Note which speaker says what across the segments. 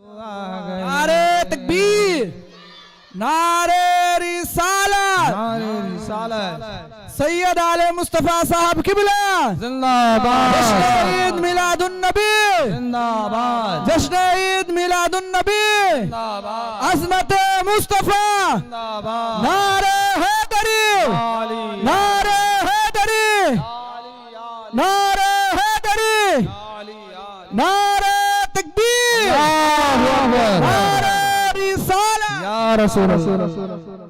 Speaker 1: नारे तकबीर, नारे रिसालत, सैयद आले मुस्तफा साहब किबला जिंदाबाद। जश्न ईद मिलादुन नबी जिंदाबाद, जश्न ईद मिलादुन नबी जिंदाबाद, अज़मत मुस्तफा जिंदाबाद, नारे हैदरी, नारे हैदरी, नारे हैदरी, नारे तकबीर, नारे रिसालत, या रसूल अल्लाह।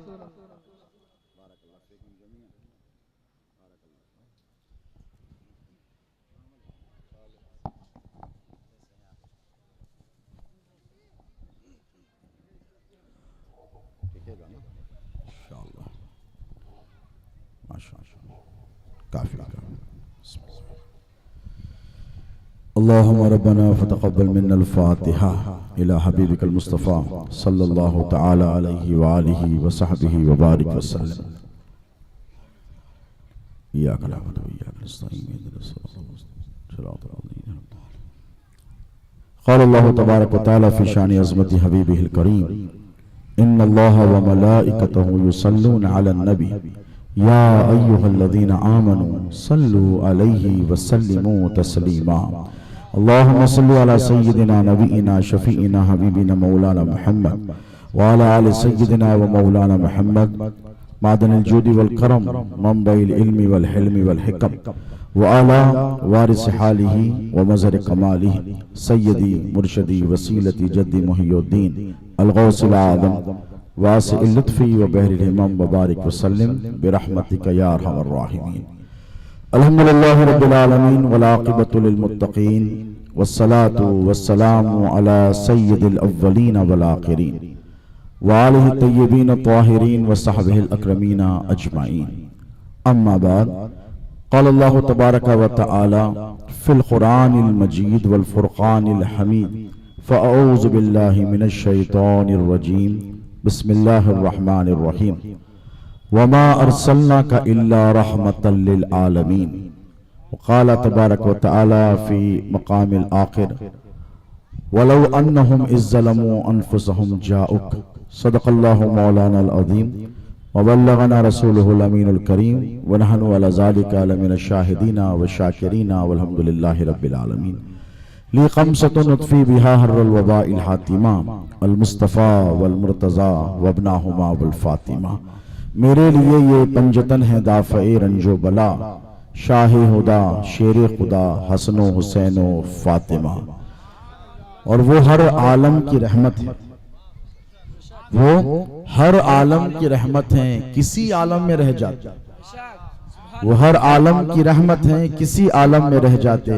Speaker 2: अल्लाहुम्मा रब्बना फतक़ब्बल मिन्नल फ़ातिहा इला हबीबिकल मुस्तफ़ा सल्लल्लाहु तआला अलैहि व आलिहि व सहबिहि व बारिक वसल्लम। इय्याका नअबुदु व इय्याका नस्तईन इहदिनस सिरातल मुस्तक़ीम। क़ाल अल्लाहु तबारक व तआला फ़ी शानि अज़मति हबीबिहिल करीम इन्नल्लाहा व मलाइकतहु युसल्लूना अलन नबी या अय्युहल्लज़ीना आमनू सल्लू अलैहि व सल्लिमू तस्लीमा। अल्लाहुम्मा सल्लि अला सय्यिदिना नबीना शफ़ीइना हबीबिना मौलाना मुहम्मद व अला आलि सय्यिदिना व मौलाना मुहम्मद मादनिल जूदि वल करम मंबइल इल्मि वल हिल्मि वल हिकम व अला वारिस हालिही व मज़हर कमालिही सय्यदी मुर्शदी वसीलती जद्दी मुहियुद्दीन अल गौसिल आज़म वासिल लुत्फ़ी व बहरिल हिमम व बारिक वसल्लिम बिरहमतिका या अरहमर राहिमीन। अल्हम्दुलिल्लाहि रब्बिल आलमीन वल आक़िबतु लिल मुत्तक़ीन वस्सलातु वस्सलामु अला सय्यिदिल अव्वलीन वल आख़िरीन व आलिहि तय्यबीन ताहिरीन व सहबिहिल अकरमीन अजमाईन। अम्मा बाद क़ाल अल्लाहु तबारक व तआला फ़िल क़ुरानिल मजीद वल फ़ुरक़ानिल हमीद फ़अऊज़ु बिल्लाहि मिनश शैतानिर रजीम बिस्मिल्लाहिर रहमानिर रहीम वमा अर्सलनाका इल्ला रहमतल लिल आलमीन। वक़ाल तबारक व तआला फ़ी मक़ामिल आख़िर वलौ अन्नहुम इज़ ज़लमू अनफ़ुसहुम जाऊक सदक़ल्लाहु मौलानाल अज़ीम व बल्लगना रसूलुहुल अमीनुल करीम व नहनु अला ज़ालिका लमिनश शाहिदीना व शाकिरीना वल्हम्दुलिल्लाहि रब्बिल आलमीन। ली ख़म्सतुन नत्फ़ी बिहा हर्रल वबाइल हातिमा अल मुस्तफ़ा वल मुर्तज़ा वब्नाहुमा वल फ़ातिमा। मेरे लिए ये पंजतन है दाफ़े रंजो बला शाह हुदा शेर खुदा हसनो हुसैनो फ़ातिमा। और वो हर आलम की रहमत है, वो हर आलम की रहमत है किसी आलम में रह जाते, वो हर आलम की रहमत है किसी आलम में रह जाते।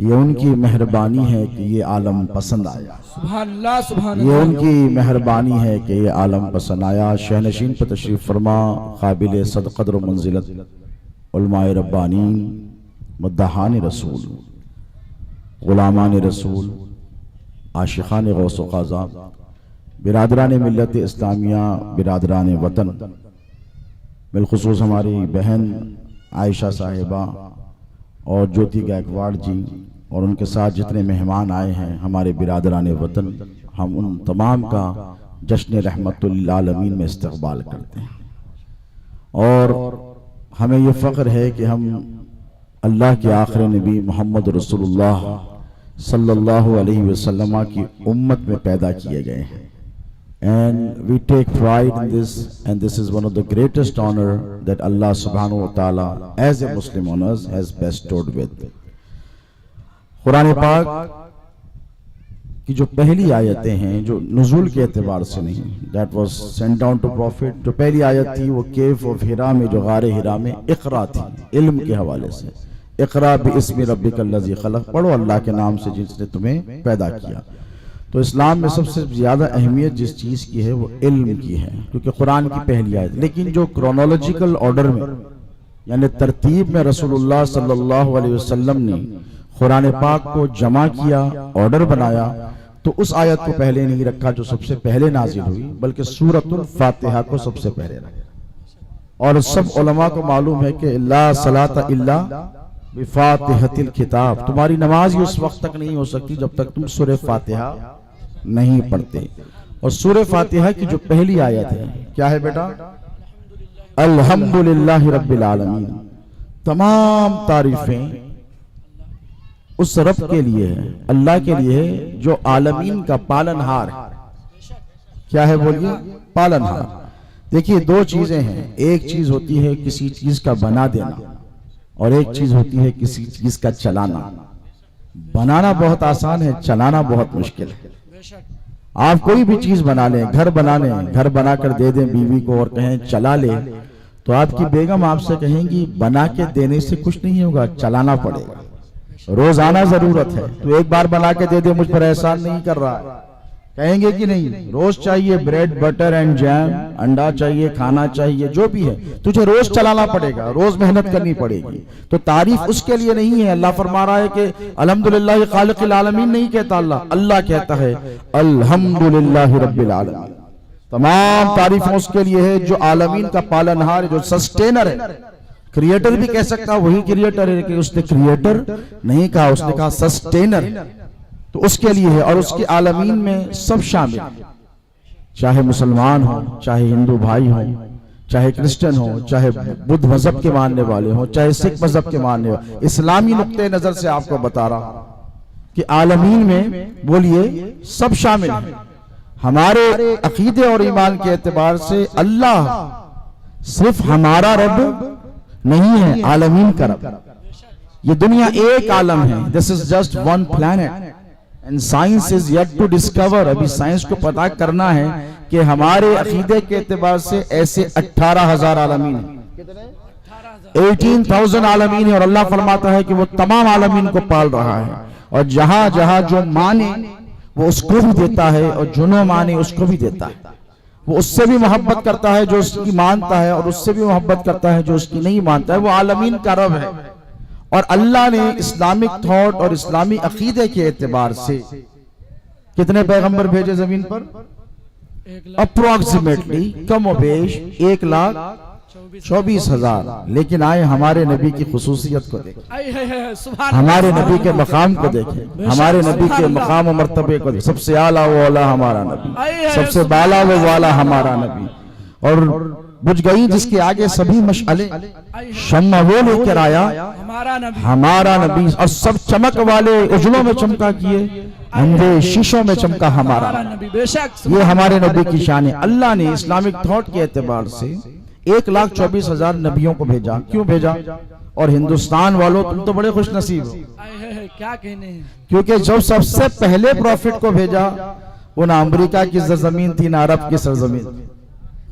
Speaker 2: ये उनकी मेहरबानी है कि ये आलम पसंद आया,
Speaker 1: सुभान अल्लाह, सुभान
Speaker 2: ये उनकी मेहरबानी है कि ये आलम पसंद आया। शहनशीन पर तशरीफ़ फरमा काबिल सद क़द्र मंजिलत उलमाए रब्बानीन मुद्दहान रसूल ग़ुलामान रसूल आशिक़ान गौस व क़ाज़ा बिरादरान मिल्लत इस्लामिया बिरादरान वतन बिलख़ुसूस हमारी बहन आयशा साहिबा और ज्योति गायकवाड़ जी और उनके साथ जितने मेहमान आए हैं हमारे बिरादरान वतन, हम उन तमाम का जश्न रहमतुल आलमीन में इस्तक़बाल करते हैं। और हमें ये फ़ख्र है कि हम अल्लाह के आखिरी नबी मोहम्मद रसूलुल्लाह सल्लल्लाहु अलैहि वसल्लम की उम्मत में पैदा किए गए हैं। And we take pride in this, and this is one of the greatest honor that Allah subhanahu wa ta'ala as a Muslim on us has bestowed with. Quran पाक की जो पहली आयतें हैं जो नुज़ूल के एतबार से नहीं, that was sent down to prophet, जो पहली आयत थी वो केफ ऑफ हिरा में जो गारे हिरा में इक़रा थी, इल्म के हवाले से। इक़रा बिइस्मि रब्बिकल लज़ी ख़लक़, पढ़ो अल्लाह के नाम से जिसने तुम्हें पैदा किया। तो इस्लाम में सबसे ज़्यादा अहमियत जिस चीज़ की है वो इल्म की है, क्योंकि कुरान की पहली आयत। लेकिन जो क्रोनोलॉजिकल ऑर्डर में यानी तरतीब में रसूलुल्लाह सल्लल्लाहु अलैहि वसल्लम ने कुरान पाक को जमा किया, ऑर्डर बनाया, तो उस आयत को पहले नहीं रखा जो सबसे पहले नाजिल हुई, बल्कि सूरतुल फातिहा को सबसे पहले रखा। और सब उलमा को मालूम है कि ला सलाता इल्ला बिफातिहतिल किताब, तुम्हारी नमाज ही उस वक्त तक नहीं हो सकती जब तक तुम सूरह फातिहा नहीं पढ़ते। और सूरह फातिहा की जो पहली आयत है क्या है बेटा? अल्हम्दुलिल्लाहि रब्बिल आलमीन। तमाम तारीफें उस रब के लिए है, अल्लाह के लिए है जो आलमीन का पालनहार है। क्या है बोलिए? पालनहार। देखिए दो चीजें हैं, एक चीज होती है किसी चीज का बना देना और एक चीज होती है किसी चीज का चलाना। बनाना बहुत आसान है, चलाना बहुत मुश्किल है। आप कोई भी चीज बना लें, घर बना लें, घर बनाकर दे दें बीवी को और कहें चला ले, तो आपकी बेगम आपसे कहेंगी बना के देने से कुछ नहीं होगा, चलाना पड़ेगा, रोजाना जरूरत है। तो एक बार बना के दे दे, मुझ पर एहसान नहीं कर रहा है, कहेंगे कि नहीं? रोज चाहिए ब्रेड बटर एंड जैम, अंडा चाहिए, खाना चाहिए, जो भी है तुझे रोज चलाना पड़ेगा, रोज मेहनत करनी पड़ेगी। तो तारीफ उसके लिए नहीं है। अल्लाह फरमा रहा है कि अल्हम्दुलिल्लाह खालिक़िल आलमीन नहीं कहता अल्लाह, अल्लाह कहता है अल्हम्दुलिल्लाह रब्बिल आलमीन। तमाम तारीफें उसके लिए है जो आलमीन का पालनहार है, जो सस्टेनर है। क्रिएटर भी कह सकता वही क्रिएटर है, लेकिन उसने क्रिएटर नहीं कहा, उसने कहा सस्टेनर। तो उसके लिए है और उसके आलमीन में सब शामिल है, चाहे मुसलमान हो, चाहे हिंदू भाई हो, चाहे क्रिश्चियन हो, चाहे बुद्ध मजहब के मानने वाले हो, चाहे सिख मजहब के मानने वाले। इस्लामी नुक्ते नजर से आपको बता रहा कि आलमीन में बोलिए सब शामिल है। हमारे अकीदे और ईमान के एतबार से अल्लाह सिर्फ हमारा रब नहीं है, आलमीन का रब। ये दुनिया एक आलम है, this is just one planet and science is yet to discover. अभी साइंस को पता करना है कि हमारे अकीदे के एतबार से ऐसे 18,000 आलमीन है, 18,000 आलमीन है। और अल्लाह फरमाता है कि वो तमाम आलमीन को पाल रहा है, और जहां जहां जो माने वो उसको भी देता है, और जो न माने उसको भी देता है। वो उससे भी मोहब्बत करता है जो उसकी मानता है, और उससे भी मोहब्बत करता है जो उसकी नहीं मानता है। वो आलमीन का रब है। और अल्लाह ने इस्लामिक थॉट और इस्लामी अकीदे के एतबार से कितने पैगंबर भेजे जमीन पर? अप्रोक्सीमेटली कमोबेश 1,24,000। लेकिन आए हमारे नबी की खुसूसियत को देखें, हमारे नबी के मकाम को देखें, हमारे नबी के मकाम और मर्तबे को देखें। सबसे आला वो आला हमारा नबी, सबसे बाला वो वाला हमारा नबी। और बुझ गई जिसके आगे सभी मशअले, शम्मा वो लेकर आया हमारा नबी। और सब चमक वाले उजलों में चमका किए, अंधे शीशों में चमका हमारा नबी। ये हमारे नबी की शान है। अल्लाह ने इस्लामिक थॉट के एतबार से 1,24,000 नबियों को भेजा। क्यों भेजा? और हिंदुस्तान वालों तुम तो बड़े खुश नसीब हो,
Speaker 1: क्या कहने हैं?
Speaker 2: क्योंकि जब सबसे पहले प्रॉफिट को भेजा वो ना अमेरिका की सरजमीन थी, ना अरब की सरजमीन थी,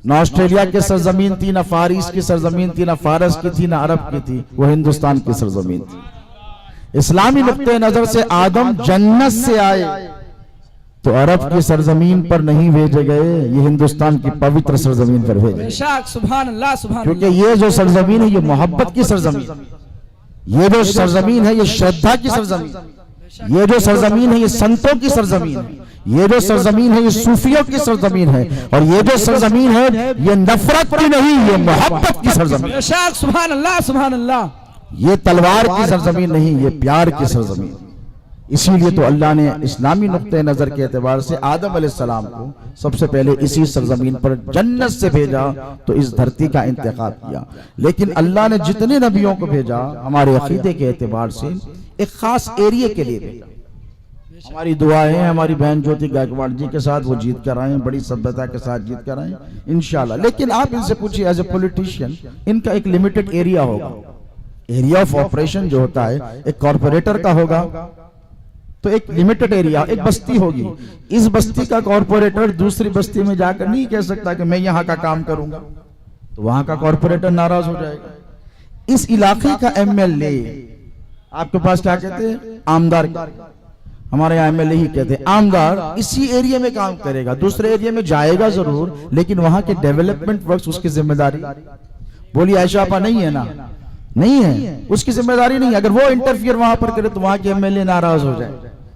Speaker 2: ना ऑस्ट्रेलिया की सरजमीन थी, ना फारिस की सरजमीन थी, ना फारस की थी, ना अरब की थी, वो हिंदुस्तान की सरजमीन थी। इस्लामी नुक्ते नजर से आदम जन्नत से आए तो अरब की सरजमीन पर नहीं भेजे गए, ये हिंदुस्तान की पवित्र सरजमीन पर भेजे।
Speaker 1: सुभान अल्लाह, सुभान
Speaker 2: क्योंकि ये जो सरजमीन है ये मोहब्बत की सरजमीन, ये जो सरजमीन है ये श्रद्धा की सरजमीन, ये जो सरजमीन है ये संतों की सरजमीन है, ये जो सरजमीन है ये सूफियों की सरजमीन है, और ये जो सरजमीन है ये नफरत की नहीं, ये मोहब्बत की सरजमीन।
Speaker 1: सुभान अल्लाह, सुभान अल्लाह।
Speaker 2: ये तलवार की सरजमीन नहीं, ये प्यार की सरजमीन। इसीलिए तो अल्लाह ने इस्लामी नुक्ते नजर के एतबार से आदम अलैहिस्सलाम को सबसे पहले इसी सरजमीन पर जन्नत से भेजा, तो इस धरती का इंतखाब किया। लेकिन अल्लाह ने जितने नबियों को भेजा हमारे अकीदे के एतबार से एक खास एरिया के लिए भेजा। हमारी दुआएं हैं हमारी बहन ज्योति गायकवाड़ जी के साथ, वो जीत कर आए, बड़ी सभ्यता के साथ जीत कर आए इंशाल्लाह। लेकिन आप इनसे पूछिए एज ए पॉलिटिशियन, इनका एक लिमिटेड एरिया होगा, एरिया ऑफ ऑपरेशन जो होता है एक कॉर्पोरेटर का होगा, तो एक लिमिटेड एरिया, एक बस्ती होगी। इस बस्ती का कॉर्पोरेटर दूसरी बस्ती में जाकर नहीं कह सकता कि मैं यहाँ का काम करूंगा, तो वहां का कॉर्पोरेटर नाराज हो जाएगा। इस इलाके का एमएलए, आपके पास क्या कहते हैं? आमदार। हमारे यहाँ एमएलए ही कहते हैं आमदार। इसी एरिया में काम करेगा, दूसरे एरिया में जाएगा जरूर, लेकिन वहां के डेवलपमेंट वर्क्स उसकी जिम्मेदारी। बोली आयशा आपा नहीं है ना? नहीं है, उसकी जिम्मेदारी नहीं। अगर वो इंटरफियर वहां पर करे तो वहां के एमएलए नाराज हो जाए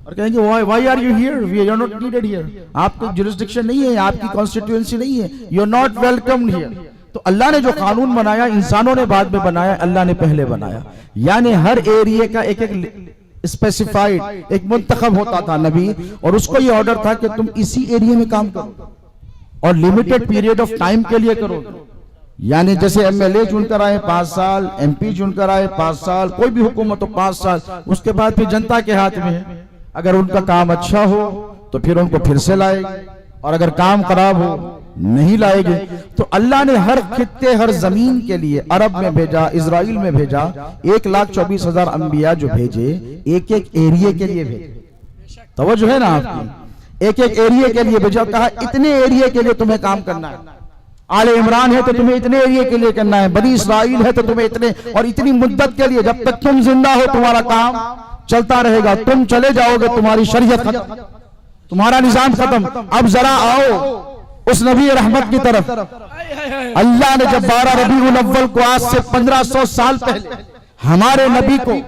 Speaker 2: और कहेंगे why are you here, we are not needed here, आपकी जुरिस्डिक्शन नहीं है, आपकी कॉन्स्टिट्यूएंसी नहीं है, you are not welcomed here. तो अल्लाह ने जो कानून बनाया इंसानों ने बाद में बनाया, अल्लाह ने पहले बनाया। यानी हर एरिया का एक एक स्पेसिफाइड, एक मुंतखब होता था नबी, और उसको ये ऑर्डर था कि तुम इसी एरिया में काम करो और लिमिटेड पीरियड ऑफ टाइम के लिए करो। यानी जैसे एमएलए चुनकर आए 5 साल, एमपी चुनकर आए 5 साल, कोई भी हुकूमत हो 5 साल, उसके बाद फिर जनता के हाथ में है। अगर उनका काम अच्छा हो तो फिर उनको फिर से लाएगी, और अगर काम खराब हो नहीं लाएंगे। तो अल्लाह ने हर खित्ते, हर जमीन के लिए, अरब में भेजा, इजराइल में भेजा, 1,24,000 अंबिया जो भेजे, एक एक एरिया के लिए भेजे। तवज्जो है ना आपकी? एक एक एरिया के लिए भेजा, कहा इतने एरिया के लिए तुम्हें काम करना है। आले इमरान है तो तुम्हें इतने एरिया के लिए करना है, बनी इसराइल है तो तुम्हें इतने, और इतनी मुद्दत के लिए, जब तक तुम जिंदा हो तुम्हारा काम चलता रहेगा, तुम चले जाओगे तुम्हारी शरीयत खत्म, तुम्हारा निजाम खत्म। अब जरा आओ उस नबी रहमत की तरफ। अल्लाह ने जब 12 रबीउल अव्वल को, आज से 1500 साल पहले, हमारे नबी को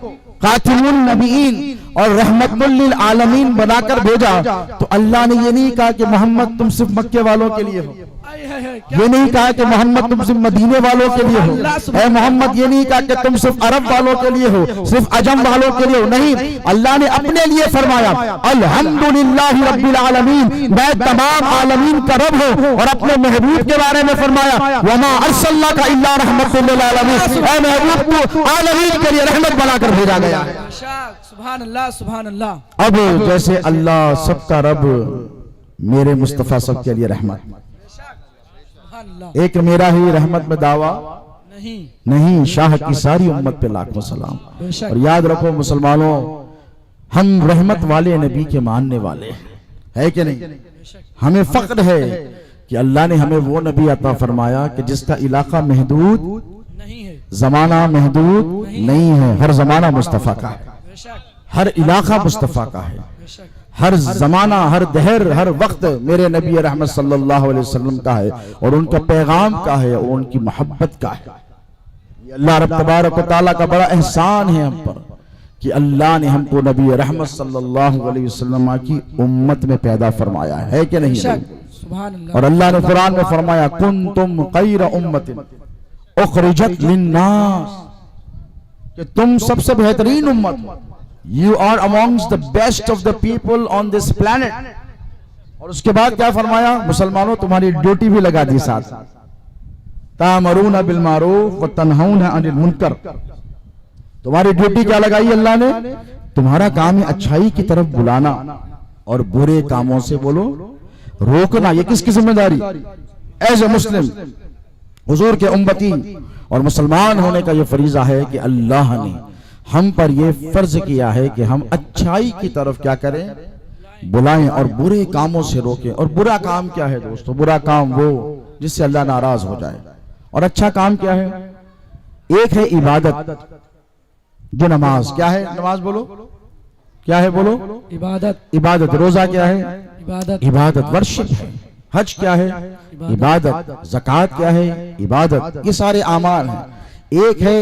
Speaker 2: खातिमुन नबीइन और रहमतुल लिल आलमीन बनाकर भेजा, तो अल्लाह ने ये नहीं कहा कि मोहम्मद तुम सिर्फ मक्के वालों के लिए हो, ये नहीं कहा कि मोहम्मद तुम सिर्फ मदीने वालों के लिए हो, ऐ मोहम्मद ये नहीं कहा कि तुम सिर्फ अरब वालों के लिए हो, सिर्फ अजम वालों के लिए हो। नहीं, अल्लाह ने अपने लिए फरमाया अल्हम्दुलिल्लाहि रब्बिल आलमीन, मैं तमाम आलमीन का रब हूं, और अपने महबूब के बारे में फरमाया वमा अरसलनाका इल्ला रहमतुल लिल आलमीन, ऐ महबूब को आलमीन के लिए रहमत बनाकर भेजा गया है।
Speaker 1: सुभान अल्लाह, सुभान अल्लाह।
Speaker 2: अब जैसे अल्लाह सबका रब, मेरे मुस्तफा सबके लिए रहमत, एक मेरा ही रहमत में दावा नहीं, शाह की सारी उम्मत पे लाखों सलाम। और याद रखो मुसलमानों, हम रहमत वाले नबी के मानने वाले है कि नहीं? हमें फख्र है कि अल्लाह ने हमें वो नबी अता फरमाया कि जिसका इलाका महदूद नहीं है, जमाना महदूद नहीं है। हर जमाना मुस्तफा का है, हर इलाका मुस्तफा का है, हर जमाना, हर दहर, हर वक्त मेरे नबी रहमत सल्लल्लाहु अलैहि वसल्लम का है, और उनका पैगाम का है, और उनकी मोहब्बत का है। ये अल्लाह रब तबारक व तआला का बड़ा एहसान है हम पर कि अल्लाह ने हमको नबी रहमत सल्लल्लाहु अलैहि वसल्लम की उम्मत में पैदा फरमाया है कि नहीं? और अल्लाह ने कुरान में फरमाया कुंतुम खैरा उम्मतिन उखरिजत लिन्नास, कि तुम सबसे बेहतरीन उम्मत, You are amongst the best of the people on this planet। और उसके बाद क्या फरमाया? मुसलमानों तुम्हारी ड्यूटी भी लगा दी साथ, तामरूना बिल मारूफ व तनहौना अनिल मुनकर। तुम्हारी ड्यूटी क्या लगाई अल्लाह ने? तुम्हारा काम है अच्छाई की तरफ बुलाना और बुरे कामों से बोलो रोकना। ये किसकी जिम्मेदारी? एज ए मुस्लिम, हुजूर के उम्मती और मुसलमान होने का ये फरीजा है कि अल्लाह ने हम पर यह फर्ज किया है कि हम अच्छाई की तरफ क्या करें? बुलाएं, और बुरे कामों से रोकें। और बुरा काम क्या है दोस्तों? बुरा काम वो जिससे अल्लाह नाराज हो जाए, और अच्छा काम क्या है? एक है इबादत, जो नमाज। क्या है नमाज? बोलो क्या है? बोलो
Speaker 1: इबादत।
Speaker 2: इबादत। रोजा क्या है?
Speaker 1: इबादत।
Speaker 2: इबादत वर्शिप है। हज क्या है? इबादत। ज़कात क्या है? इबादत। ये सारे आमाल हैं। एक है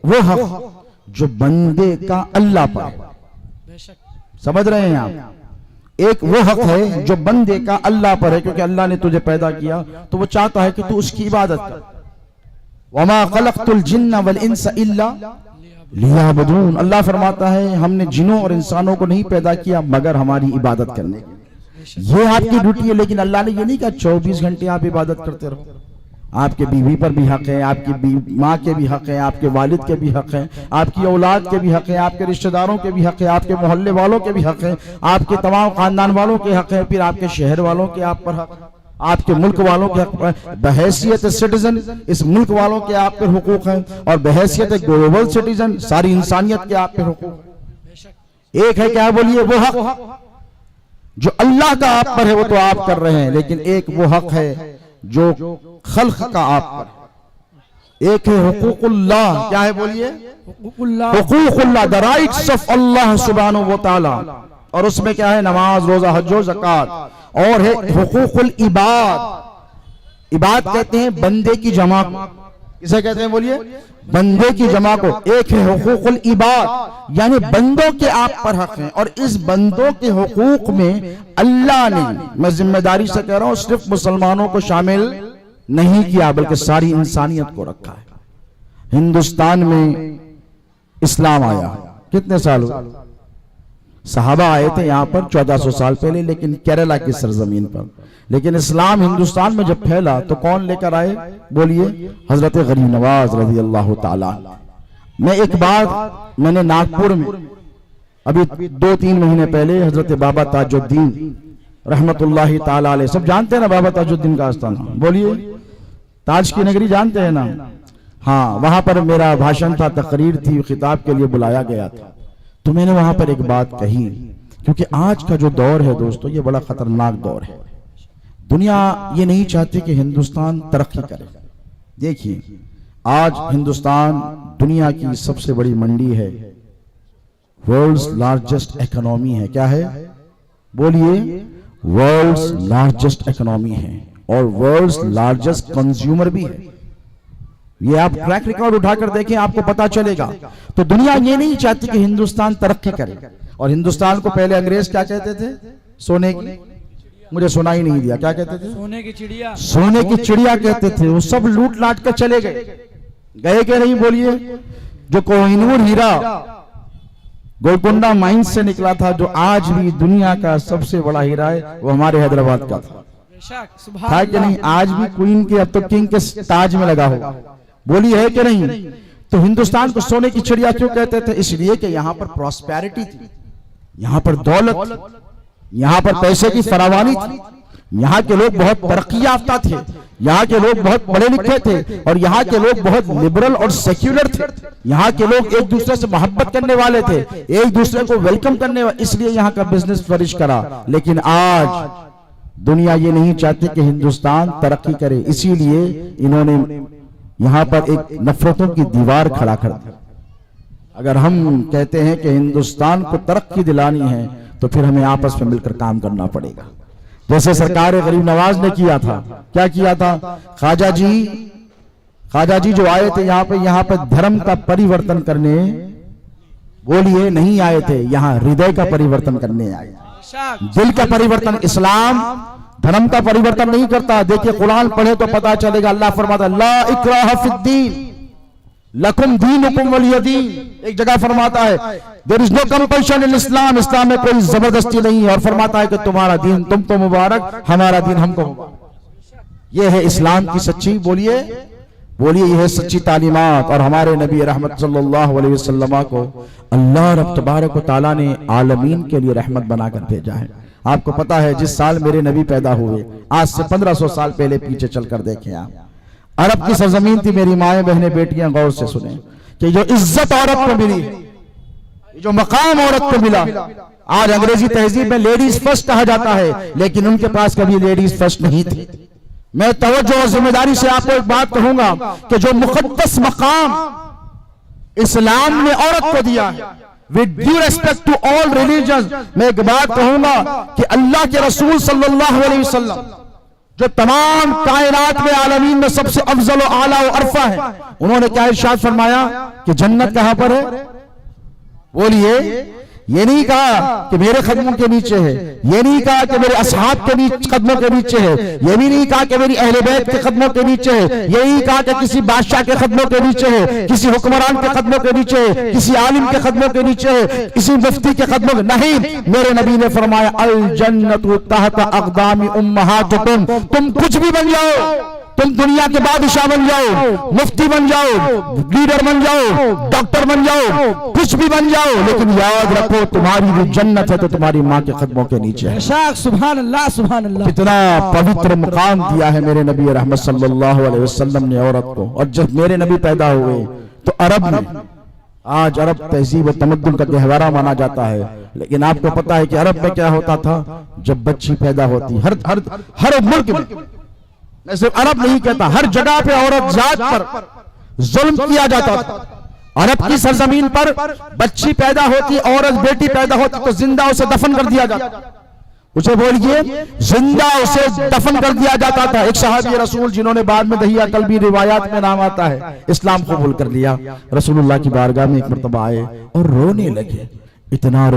Speaker 2: वो हक जो बंदे का अल्लाह पर है, समझ रहे हैं आप? एक वो हक है जो बंदे का अल्लाह पर है, क्योंकि अल्लाह ने तुझे पैदा किया तो वो चाहता है कि तू उसकी इबादत कर। वमा खलक़तुल जिन्ना वल इंसा इल्ला लियअबुदून। अल्लाह फरमाता है हमने जिनों और इंसानों को नहीं पैदा किया मगर हमारी इबादत करने के लिए। ये आपकी ड्यूटी है। लेकिन अल्लाह ने ये नहीं कहा 24 घंटे आप इबादत करते रहो। आपके बीवी पर भी हक है, आपकी माँ के भी हक है, आपके वालिद के भी हक है, आपकी औलाद के भी हक है, आपके रिश्तेदारों के भी हक है, आपके मोहल्ले वालों के भी हक है, आपके तमाम खानदान वालों के हक है, फिर आपके शहर वालों के आप पर हक, आपके मुल्क वालों के हक पर। बहैसियत सिटीजन इस मुल्क वालों के आप पर हुकूक है, और बहैसियत ग्लोबल सिटीजन सारी इंसानियत के आप पर हुकूक। एक है क्या? बोलिए वो हक जो अल्लाह का आप पर है वो तो आप कर रहे हैं, लेकिन एक वो हक है जो खल्क का आप पर। एक है हुकूकुल्लाह। क्या है? बोलिए हुकूकुल्लाह, द राइट्स ऑफ अल्लाह सुब्हानहू व तआला। और उसमें क्या है? नमाज, रोजा, हज, ज़कात। और है हुकूकुल इबाद। इबाद कहते हैं बंदे की जमा को। किसे कहते हैं? बोलिए बंदे की जमा को। एक है हुकूकुल इबाद, यानी बंदों के आप पर हक हैं, और इस बंदों के हुकूक में अल्लाह ने, मैं जिम्मेदारी से कह रहा हूं, सिर्फ मुसलमानों को शामिल नहीं किया बल्कि सारी इंसानियत को रखा है। हिंदुस्तान में इस्लाम आया कितने साल हुए? सहाबा आए थे यहाँ पर 1400 साल पहले, लेकिन केरला की सरजमीन पर। लेकिन इस्लाम हिंदुस्तान में जब फैला तो कौन लेकर आए? बोलिए, हजरत गरीब नवाज रजी अल्लाह ताला। मैं एक बार मैंने नागपुर में अभी 2-3 महीने पहले हजरत बाबा ताजुद्दीन रहमतुल्लाहि ताला अलैह, सब जानते हैं ना बाबा ताजुद्दीन का आस्थाना? बोलिए, ताज की नगरी जानते हैं ना? हाँ, वहां पर मेरा भाषण था, तकरीर थी, खिताब के लिए बुलाया गया था। तो मैंने वहां पर एक बात कही, क्योंकि आज का जो दौर है दोस्तों, ये बड़ा खतरनाक दौर है। दुनिया ये नहीं चाहती कि हिंदुस्तान तरक्की करे। देखिए, आज हिंदुस्तान दुनिया की सबसे बड़ी मंडी है, वर्ल्ड्स लार्जेस्ट इकोनॉमी है। क्या है? बोलिए, वर्ल्ड्स लार्जेस्ट इकोनॉमी है और वर्ल्ड्स लार्जेस्ट कंज्यूमर भी है। ये आप ट्रैक रिकॉर्ड उठाकर देखें, आपको पता चलेगा। तो दुनिया ये नहीं चाहती कि हिंदुस्तान तरक्की करे। और हिंदुस्तान को पहले अंग्रेज क्या कहते थे? सोने की, मुझे सुना ही नहीं दिया, क्या कहते थे?
Speaker 1: सोने की चिड़िया।
Speaker 2: सोने की चिड़िया कहते थे। वो सब लूट लाट कर चले गए, गए क्या नहीं? बोलिए, जो कोहिनूर हीरा गोलकुंडा माइंस से निकला था, जो आज भी दुनिया का सबसे बड़ा हीरा है, वो हमारे हैदराबाद का था कि नहीं? आज भी क्वीन के, अब तो किंग के ताज में लगा हो। बोलिए, है कि नहीं? तो हिंदुस्तान को सोने की चिड़िया क्यों कहते थे? इसलिए कि यहाँ पर प्रॉस्पेरिटी थी, यहाँ पर दौलत, यहाँ पर पैसे की फरावानी थी, यहाँ के लोग बहुत तरक्की याफ्ता थे, यहाँ के लोग बहुत पढ़े लिखे थे और यहाँ के लोग बहुत लिबरल और सेक्युलर थे। यहाँ के लोग एक दूसरे से मोहब्बत करने वाले थे, एक दूसरे को वेलकम करने वाले, इसलिए यहाँ का बिजनेस फ्लरिश करा। लेकिन आज दुनिया ये नहीं चाहती कि हिंदुस्तान तरक्की करे, इसीलिए इन्होंने यहाँ पर एक नफरतों की दीवार खड़ा कर दी। अगर हम कहते हैं कि हिंदुस्तान को तरक्की दिलानी है तो फिर हमें आपस में मिलकर काम करना पड़ेगा, जैसे सरकार गरीब नवाज ने किया था। क्या किया था? ख्वाजा जी जो आए थे यहाँ पे धर्म का परिवर्तन करने, बोलिए, नहीं आए थे, यहाँ हृदय का परिवर्तन करने आए, दिल का परिवर्तन। इस्लाम धर्म का परिवर्तन नहीं करता। देखिए, कुरान पढ़े तो पता चलेगा, अल्लाह फरमाता ला इक्राह फिद्दीन लकुम दीनुकुम वलिय दीन। एक जगह फरमाता है देयर इज नो कंपल्शन इन इस्लाम, इस्लाम में कोई जबरदस्ती नहीं है। और फरमाता है कि तुम्हारा दीन तुम तो मुबारक, हमारा दीन हमको मुबारक। ये है इस्लाम की सच्ची, बोलिए, ये है सच्ची तालीमात। और हमारे नबी रहमत सल्लल्लाहु अलैहि वसल्लम को अल्लाह रब तबारक व तआला ने आलमीन के लिए रहमत बनाकर भेजा है। आपको पता है, जिस साल मेरे नबी पैदा हुए, आज से 1500 साल पहले पीछे चलकर देखें आप, अरब की सरजमीन थी। मेरी माएं, बहनें, बेटियां, गौर से सुने कि जो इज्जत औरत को मिली, जो मकाम औरत को मिला, आज अंग्रेजी तहजीब में लेडीज फर्स्ट कहा जाता है, लेकिन उनके पास कभी लेडीज फर्स्ट नहीं थी। मैं तवज्जो और जिम्मेदारी से आपको एक बात कहूंगा कि जो मुकद्दस मकाम इस्लाम ने औरत को दिया है, with due respect to all religion, मैं एक बात कहूंगा कि अल्लाह के रसूल सल्लल्लाहु अलैहि वसल्लम जो तमाम कायनात में आलमीन में सबसे अफजल और आला और अरफा है, उन्होंने क्या इरशाद फरमाया कि जन्नत कहां पर है? बोलिए, ये नहीं कहा कि मेरे कदमों के नीचे है, ये नहीं कहा कि मेरे असहाब के कदमों के नीचे है, ये भी नहीं कहा कि मेरी अहले बैत के कदमों के नीचे है, ये नहीं कहा कि किसी बादशाह के कदमों के नीचे है, किसी हुक्मरान के कदमों के नीचे है, किसी आलिम के कदमों के नीचे है, किसी मुफ्ती के कदमों के नहीं। मेरे नबी ने फरमाया अल जन्नतु तहत अक़दामी उम्महातिकुम, तुम कुछ भी बन जाओ, तुम दुनिया के बादशाह बन जाओ, मुफ्ती बन जाओ, लीडर बन जाओ, डॉक्टर बन जाओ, कुछ भी बन जाओ, लेकिन याद रखो तुम्हारी जो जन्नत है तो तुम्हारी माँ के कदमों के नीचे है।
Speaker 1: सुभान अल्लाह, सुभान अल्लाह।
Speaker 2: कितना पवित्र मुकाम दिया है मेरे नबी रहमत सल्लल्लाहु अलैहि वसल्लम ने औरत को। और जब मेरे नबी पैदा हुए तो अरब में, आज अरब तहजीब और तमद्दुन का गहवारा माना जाता है, लेकिन आपको पता है कि अरब में क्या होता था? जब बच्ची पैदा होती, हर मुल्क में, मैं सिर्फ अरब नहीं कहता, हर जगह पे औरत जात पर जुल्म किया जाता था। अरब की सरजमीन पर बच्ची पैदा होती, औरत बेटी पैदा होती तो जिंदा उसे दफन कर दिया जाता। उसे बोलिए, जिंदा उसे दफन कर दिया जाता था। एक सहाबी रसूल जिन्होंने बाद में दहिया कल्बी रिवायात में नाम आता है, इस्लाम कबूल कर लिया, रसूलुल्लाह की बारगाह में एक मर्तबा आए और रोने लगे। इतना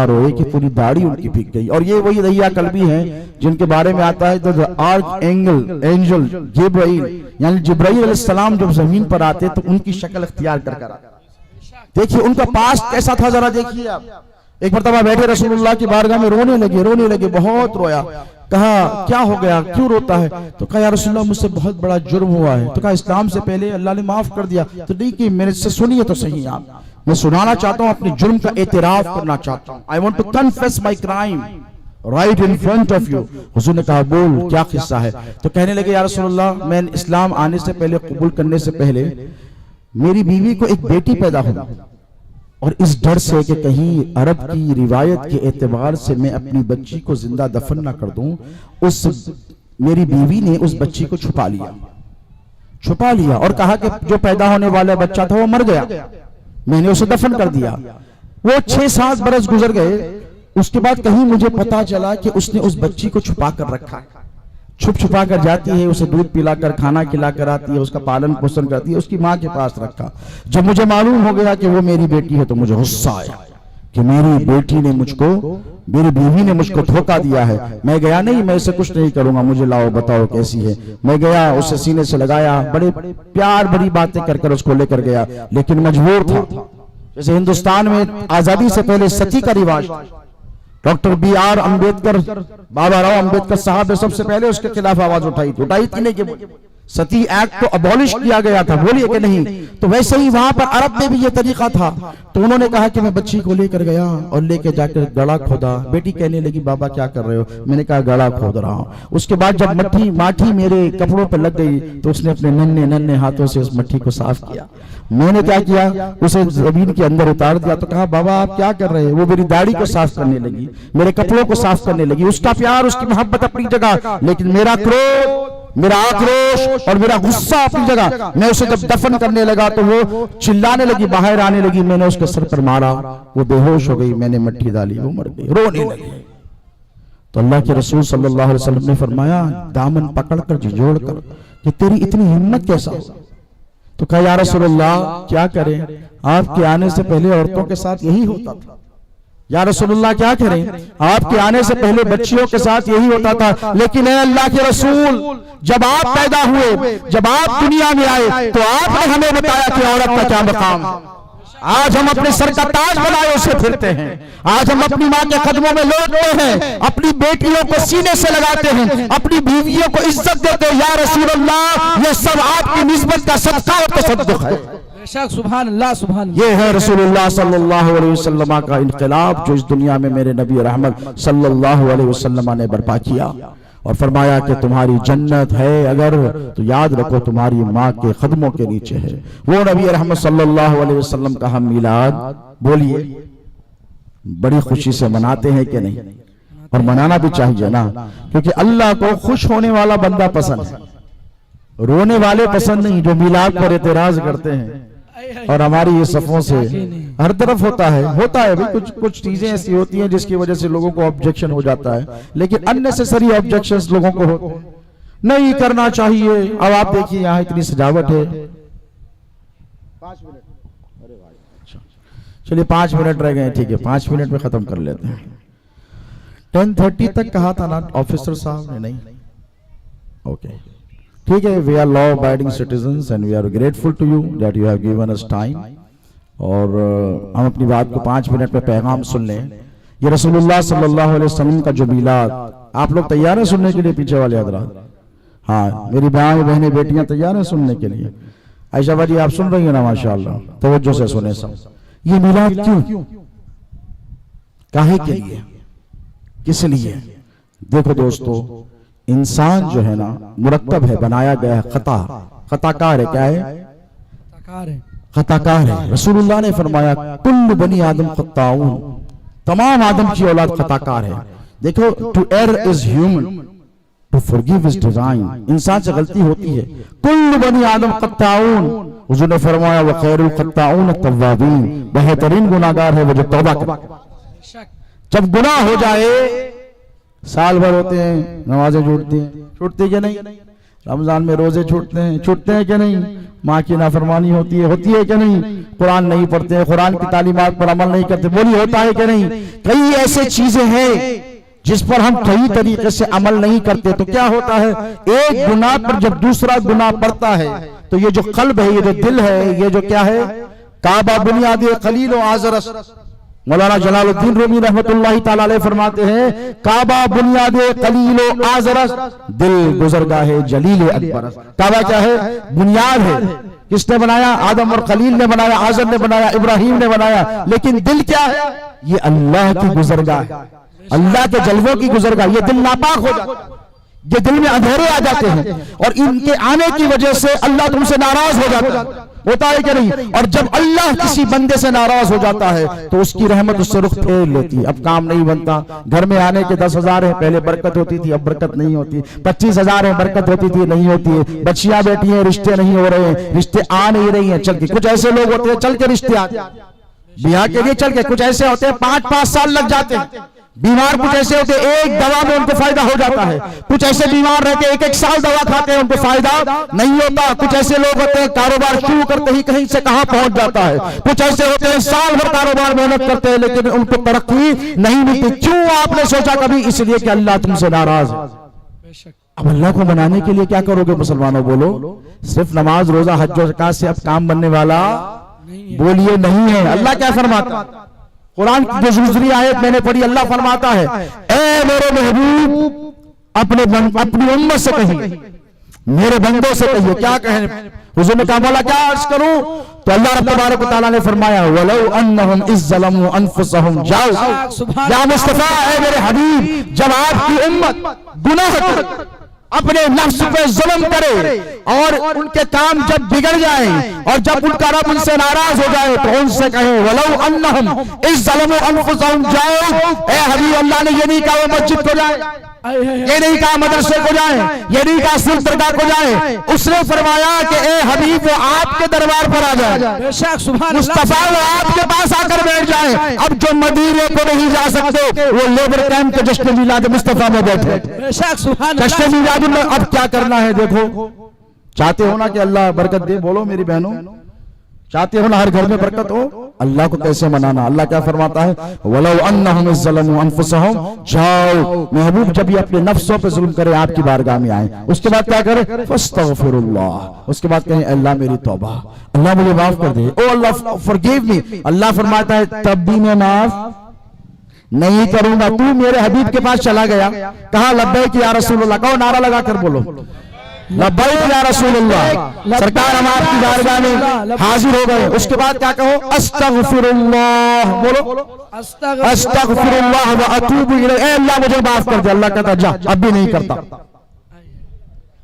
Speaker 2: रोए कि पूरी दाढ़ी उनकी भीग गई। और ये वही दहिया कल्बी हैं जिनके बारे में आता है तो आर्क एंजल जिब्राइल, यानी जिब्राइल अलैहिस्सलाम जब जमीन पर आते तो उनकी शक्ल इख्तियार कर आते। देखिए उनका पास्ट कैसा था, जरा देखिए आप। एक मरतबा बैठे रसूलुल्लाह की बारगाह में रोने लगे, बहुत रोया। कहा क्या हो गया, क्यों रोता है? तो कहा या रसूलुल्लाह मुझसे बहुत बड़ा जुर्म हुआ है। तो कहा इस्लाम से पहले अल्लाह ने माफ कर दिया। तो नहीं कि मेरे से सुनिए तो सही आप, मैं सुनाना चाहता हूँ, अपने जुर्म का एतराफ करना चाहता हूँ। I want to confess my crime right in front of you. हुजूर ने कहा बोल क्या किस्सा है? तो कहने लगे या रसूलुल्लाह मैं इस्लाम आने से पहले, कबूल करने से पहले मेरी बीवी को एक बेटी पैदा हुई, और इस डर से कि कहीं अरब की रिवायत के एतबार से मैं अपनी बच्ची को जिंदा दफन ना कर दूं, उस मेरी बीवी ने उस बच्ची को छुपा लिया और कहा कि जो पैदा होने वाला बच्चा था वो मर गया, मैंने उसे दफन कर दिया। वो 6-7 बरस गुजर गए। उसके बाद कहीं मुझे पता चला कि उसने उस बच्ची को छुपा कर रखा, छुपा कर जाती है, उसे दूध पिलाकर खाना खिलाकर आती है, उसका पालन पोषण करती है, उसकी माँ के पास रखा। जब मुझे मालूम हो गया कि वो मेरी बेटी है तो मुझे गुस्सा आया कि मेरी बेटी ने मुझको, मेरी बीवी ने मुझको धोखा दिया है। मैं गया नहीं, मैं इसे कुछ नहीं करूंगा, मुझे लाओ बताओ कैसी है। मैं गया, उसे सीने से लगाया, बड़े प्यार भरी बातें कर उसको लेकर गया, लेकिन मजबूर था। जैसे हिंदुस्तान में आजादी से पहले सती का रिवाज था। Doctor B.R. अम्बेडकर, बाबा राव अम्बेडकर साहब ने सबसे पहले उसके खिलाफ आवाज उठाई थी नहीं कि सती एक्ट को अबॉलिश किया गया था, बोलिए कि नहीं? तो वैसे ही वहां पर अरब में भी ये तरीका था। तो उन्होंने कहा कि मैं बच्ची को लेकर गया और लेकर जाकर गड़ा खोदा। बेटी कहने लगी बाबा क्या कर रहे हो? मैंने कहा गड़ा खोद रहा हूं। उसके बाद जब माठी मेरे कपड़ों पर लग गई तो उसने अपने नन्हे हाथों से उस मट्टी को साफ किया। मैंने क्या किया, उसे जमीन के अंदर उतार दिया। तो कहा बाबा आप क्या कर रहे हैं? वो मेरी दाढ़ी को साफ करने लगी, मेरे कपड़ों को साफ करने लगी। उसका प्यार, उसकी मोहब्बत अपनी जगह, लेकिन मेरा क्रोध, मेरा आक्रोश और मेरा गुस्सा अपनी जगह। मैं उसे जब दफन करने लगा तो वो चिल्लाने लगी, बाहर आने लगी। मैंने उसके सर पर मारा, वो बेहोश हो गई, मैंने मट्टी डाली, वो मर गई, रोने लगी। तो अल्लाह के रसूल सल्लल्लाहु अलैहि वसल्लम ने फरमाया दामन पकड़कर झिझोड़ कर कि तेरी इतनी हिम्मत कैसा हो? तो कहा या रसूलुल्लाह क्या करें, आपके आने से पहले औरतों के साथ यही होता था। या रसूलुल्लाह क्या करें, आपके आने से पहले बच्चियों के साथ यही होता था। लेकिन अल्लाह के रसूल जब आप पैदा हुए, जब आप दुनिया में आए तो आपने हमें बताया कि औरत का क्या मकाम है। आज हम अपने सर का ताज बनाए उसे फिरते हैं, आज हम अपनी माँ के कदमों में लौटते हैं, अपनी बेटियों को सीने से लगाते हैं, अपनी बीवियों को इज्जत देते हैं। या रसूलुल्लाह ये सब आपकी निस्बत का सदका और तसद्दुक है।
Speaker 1: सुभान अल्लाह, सुभान अल्लाह।
Speaker 2: ये है रसूलुल्लाह सल्लल्लाहु अलैहि वसल्लम का इनकलाब जो इस दुनिया में मेरे नबी रहमत सल्लल्लाहु अलैहि वसल्लम ने बर्पा किया और फरमाया कि तुम्हारी जन्नत है अगर तो याद रखो तुम्हारी माँ के कदमों के नीचे है। वो नबी रहमत सल्लल्लाहु अलैहि वसल्लम का हम मिलाद बोलिए बड़ी खुशी से मनाते हैं कि नहीं? और मनाना भी चाहिए ना, क्योंकि अल्लाह को खुश होने वाला बंदा पसंद है, रोने वाले पसंद नहीं जो मिलाद पर एतराज करते हैं। और हमारी ये सफों से हर तरफ होता है भाई, कुछ चीजें ऐसी होती हैं जिसकी वजह से लोगों को ऑब्जेक्शन हो जाता है, लेकिन अननेसेसरी ऑब्जेक्शंस लोगों को नहीं करना चाहिए। अब आप देखिए यहाँ इतनी सजावट है, 5 मिनट, चलिए 5 मिनट रह गए, ठीक है 5 मिनट में खत्म कर लेते हैं। 10:30 तक कहा था ना ऑफिसर साहब ने? नहीं, ओके ठीक है। We are law abiding citizens and we are grateful to you that you have given us time. और हम अपनी बात को 5 मिनट में पैगाम सुन लें। ये रसूलुल्लाह सल्लल्लाहु अलैहि वसल्लम का जो मिलाद, आप लोग तैयार हैं सुनने के लिए? पीछे वाले हज़रात, हाँ मेरी बहनें बेटियां तैयार हैं सुनने के लिए? आयशा भाई आप सुन रही हैं ना? माशाअल्लाह, तवज्जो से सुने सब। ये मिलाद क्यों, काहे के लिए, किस लिए? देखो दोस्तों, इंसान जो है ना मुरक्कब है, बनाया गया है, खताकार है। क्या है? खताकार है। रसूलुल्लाह ने फरमाया कुल्लु बनी आदम खत्ताऊन, तमाम आदम की औलाद खताकार है। देखो, to error is human, to forgive is divine. इंसान से गलती होती है। कुल्लु बनी आदम खत्ताऊन, हुजूर ने फरमाया व खैरुल खत्ताऊन तव्वाबीन, बेहतरीन गुनाहगार है वो जो तौबा करे। जब गुनाह हो जाए, साल भर होते हैं, नमाजें छूटती कि नहीं? रमजान में रोजे छूटते हैं कि नहीं? माँ की नाफरमानी होती है कि नहीं? कुरान नहीं पढ़ते हैं, कुरान की तालीमात पर अमल नहीं करते, बोली होता है कि नहीं? कई ऐसे चीजें हैं जिस पर हम कई तरीके से अमल नहीं करते। तो क्या होता है, एक गुनाह पर जब दूसरा गुनाह पड़ता है तो ये जो कल्ब है, ये जो दिल है, ये जो क्या है, काबा बुनियाद खलील व आजरस, मौलाना जलालुद्दीन रूमी रहमतुल्लाहि ताला अलैह फरमाते हैं, काबा बुनियादे कलीलो आजरस, दिल गुजरगाहे जलील अकबर। काबा क्या है? बुनियाद है। किसने बनाया? आदम और खलील ने बनाया, आजर ने बनाया, इब्राहिम ने बनाया। लेकिन दिल क्या है? ये अल्लाह की गुजरगाह है, अल्लाह के जलवों की गुजरगाह। ये दिल नापाक हो जाता है, ये दिल में अंधेरे आ जाते हैं, और इनके आने की वजह से अल्लाह तुमसे नाराज हो जाता है। होता है कि नहीं? और जब अल्लाह किसी बंदे से नाराज हो जाता है तो उसकी रहमत उससे रुख फेर लेती है। अब काम नहीं बनता, घर में आने के 10,000 है, पहले बरकत होती थी, अब बरकत नहीं होती। 25,000 है, बरकत होती थी, नहीं होती है। बच्चियां बेटी हैं, रिश्ते नहीं हो रहे हैं, रिश्ते आ नहीं रही हैं, चल के। कुछ ऐसे लोग होते हैं चल के रिश्ते आते हैं, ब्याह के लिए चल के। कुछ ऐसे होते हैं 5-5 साल लग जाते हैं। बीमार कुछ ऐसे होते हैं एक दवा में उनको फायदा हो जाता है। कुछ ऐसे बीमार रहते हैं 1-1 साल दवा खाते हैं, उनको फायदा नहीं होता। कुछ ऐसे लोग होते हैं कारोबार शुरू करते ही कहीं से कहां पहुंच जाता है। कुछ ऐसे होते हैं साल भर कारोबार मेहनत करते हैं लेकिन उनको तरक्की नहीं मिलती। क्यों? आपने सोचा कभी? इसलिए कि अल्लाह तुमसे नाराज है। अब अल्लाह को मनाने के लिए क्या करोगे मुसलमानों? बोलो। सिर्फ नमाज रोजा हज और ज़कात से अब काम बनने वाला बोलिए नहीं है। अल्लाह क्या फरमाता? कुरान की जो दूसरी आयत मैंने पढ़ी, अल्लाह फरमाता है, ए मेरे महबूब अपनी उम्मत से कहिए, मेरे बंदों से कहिए। क्या कहें? हुजूर ने कहा, बोला क्या अर्ज करूं? तो अल्लाह रब्बुल तबारक व तआला ने फरमाया, वलौ अन्नहुम इज़्ज़लमू अनफुसहुम जाओ या मुस्तफा, ए मेरे हबीब, जब आपकी उम्मत गुनाह करे, अपने नफ्स पे जुल्म करे और उनके काम जब बिगड़ जाए और जब उनका रब उनसे नाराज हो जाए तो उनसे कहे, वलौ अन्नहुम इज़्ज़लमू अनफुसहुम जाओ। ए हबीब, अल्लाह ने ये नहीं कहा वो मस्जिद को जाए, ये नहीं कहा मदरसे को जाए, ये नहीं कहा सिर्फ दरगाह को जाए। उसने फरमाया कि ए हबीब, वो आपके दरबार पर आ जाए, मुस्तफा वो आपके पास आकर बैठ जाए। अब जो मदीने को नहीं जा सकते वो लेबर कैंप के जश्न मिलाद मुस्तफा में बैठे। जश्न मिलाद में अब क्या करना है? देखो, चाहते हो ना कि अल्लाह बरकत दे? बोलो मेरी बहनों, चाहते हो ना हर घर में बरकत हो? अल्लाह को कैसे मनाना? अल्लाह क्या फरमाता है, वलौ अन्नहुम इज़्ज़लमू अनफुसहुम जाओ। महबूब जब ये अपने नफ्सों पे जुल्म करे आपकी बारगाह में आए, उसके बाद क्या करे? फस्तगफिरुल्लाह। उसके बाद कहें, अल्लाह मेरी तौबा, अल्लाह मुझे माफ कर दे, ओ अल्लाह फॉरगिव मी। अल्लाह फरमाता है, तब भी मैं माफ नहीं करूंगा। तू मेरे हबीब के पास चला गया, कहा लब्बैक या रसूलल्लाह, कहो नारा लगा कर बोलो, लब्बैक या रसूलल्लाह, सरकार हम आपकी बारगाह में हाजिर हो गए। उसके बाद क्या कहो? अस्तगफिरुल्लाह, बोलो अस्तगफिरुल्लाह व अतूबु इलैह, ए अल्लाह मुझे माफ कर दे। अल्लाह कहता जा, अब भी नहीं करता।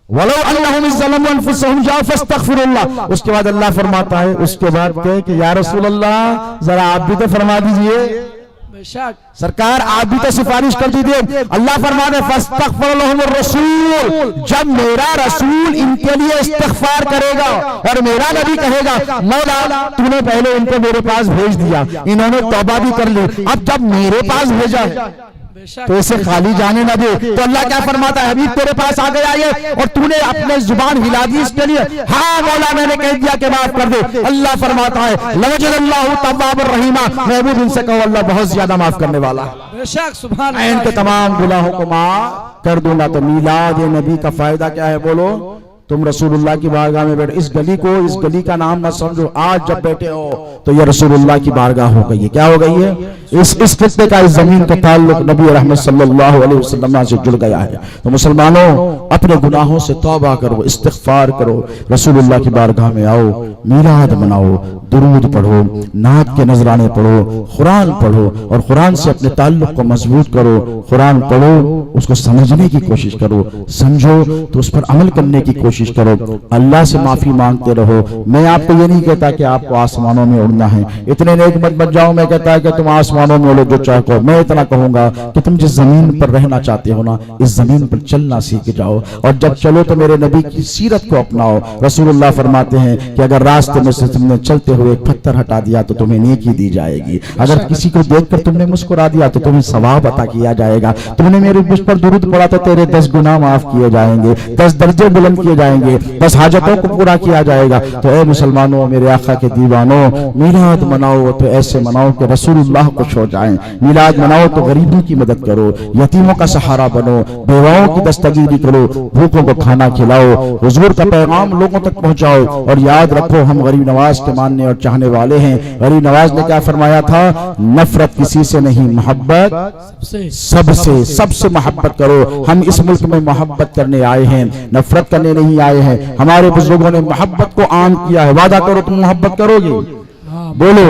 Speaker 2: वलौ अन्नहुम इज़्ज़लमू अनफुसहुम जाओ फस्तगफिरुल्लाह। उसके बाद अल्लाह फरमाता है, उसके बाद कहे कि या रसूलल्लाह जरा आप भी तो फरमा दीजिए, सरकार आप भी तो सिफारिश कर दीजिए। अल्लाह फरमाते फस्तगफर लहुमुर रसूल, जब मेरा रसूल इनके लिए इस्तिग़फार करेगा और मेरा नबी कहेगा, मौला तूने पहले इनको मेरे पास भेज दिया, इन्होंने तौबा भी कर ली, अब जब मेरे पास भेजा तो इसे खाली जाने न दे। तो अल्लाह क्या फरमाता है, हबीब तेरे पास आ गया ये और तूने अपने जुबान हिला दी इसके लिए, हाँ मौला मैंने कह दिया कि माफ कर दे। अल्लाह फरमाता है लवजदल्लाहु तव्वाबुर रहीमा, महबूब इनसे कहो अल्लाह बहुत ज्यादा माफ करने वाला है, मैं इनके तमाम गुनाहों को माफ कर दूंगा। तो मीलाद नबी का फायदा क्या है? बोलो। तुम रसूलुल्लाह की बारगाह में बैठे, इस गली को इस गली का नाम न समझो, आज जब बैठे हो तो ये रसूलुल्लाह की बारगाह हो गई है। क्या हो गई है? इस खित्ते का, इस जमीन का ताल्लुक नबी रहमत सल्लल्लाहु अलैहि वसल्लम से जुड़ गया है। तो मुसलमानों अपने गुनाहों से तौबा करो, इस्तिग़फार करो, रसूलुल्लाह की बारगाह में आओ, मीलाद मनाओ, दुरूद पढ़ो, नात के नजराने पढ़ो, कुरान पढ़ो और कुरान से अपने ताल्लुक को मजबूत करो। कुरान पढ़ो, उसको समझने की कोशिश करो, समझो तो उस पर अमल करने की कोशिश करो, अल्लाह से माफी मांगते रहो। मैं आपको ये नहीं कहता कि आपको आसमानों में उड़ना है, इतने नेक मत बन जाओ मैं कहता है कि तुम आसमानों में उड़ो जो चाहो। मैं इतना कहूंगा कि तुम जिस जमीन पर रहना चाहते हो ना, इस जमीन पर चलना सीख जाओ और जब चलो तो मेरे नबी की सीरत को अपनाओ। रसूलुल्लाह फरमाते हैं कि अगर रास्ते में से तुमने चलते हुए एक पत्थर हटा दिया तो तुम्हें नेकी दी जाएगी, अगर किसी को देखकर तुमने मुस्कुरा दिया तो तुम्हें सवाब अता किया जाएगा, तुमने मेरे मुझ पर दुरूद पढ़ा तो तेरे 10 गुनाह माफ किए जाएंगे, 10 दर्जे बुलंद किए जाएंगे, 10 हाजतों को पूरा किया जाएगा। तो ए मुसलमानों, मेरे आका के दीवानों, मीलाद मनाओ तो ऐसे मनाओ कि रसूलुल्लाह खुश हो जाएं। मीलाद मनाओ तो गरीबों की मदद करो, यतीमों का सहारा बनो, बेवाओं की दस्तगीरी करो, भूखों को खाना खिलाओ, हुजूर का पैगाम लोगों तक पहुंचाओ और याद रखो हम गरीब नवाज के मानने और चाहने वाले हैं। गरी नवाज ने क्या फरमाया था, नफरत किसी से नहीं, मोहब्बत सबसे, सबसे मोहब्बत करो। हम इस मुल्क में मोहब्बत करने आए हैं, नफरत करने नहीं आए हैं। हमारे बुजुर्गों ने मोहब्बत को आम किया है। वादा करो तुम मोहब्बत करोगे, बोलो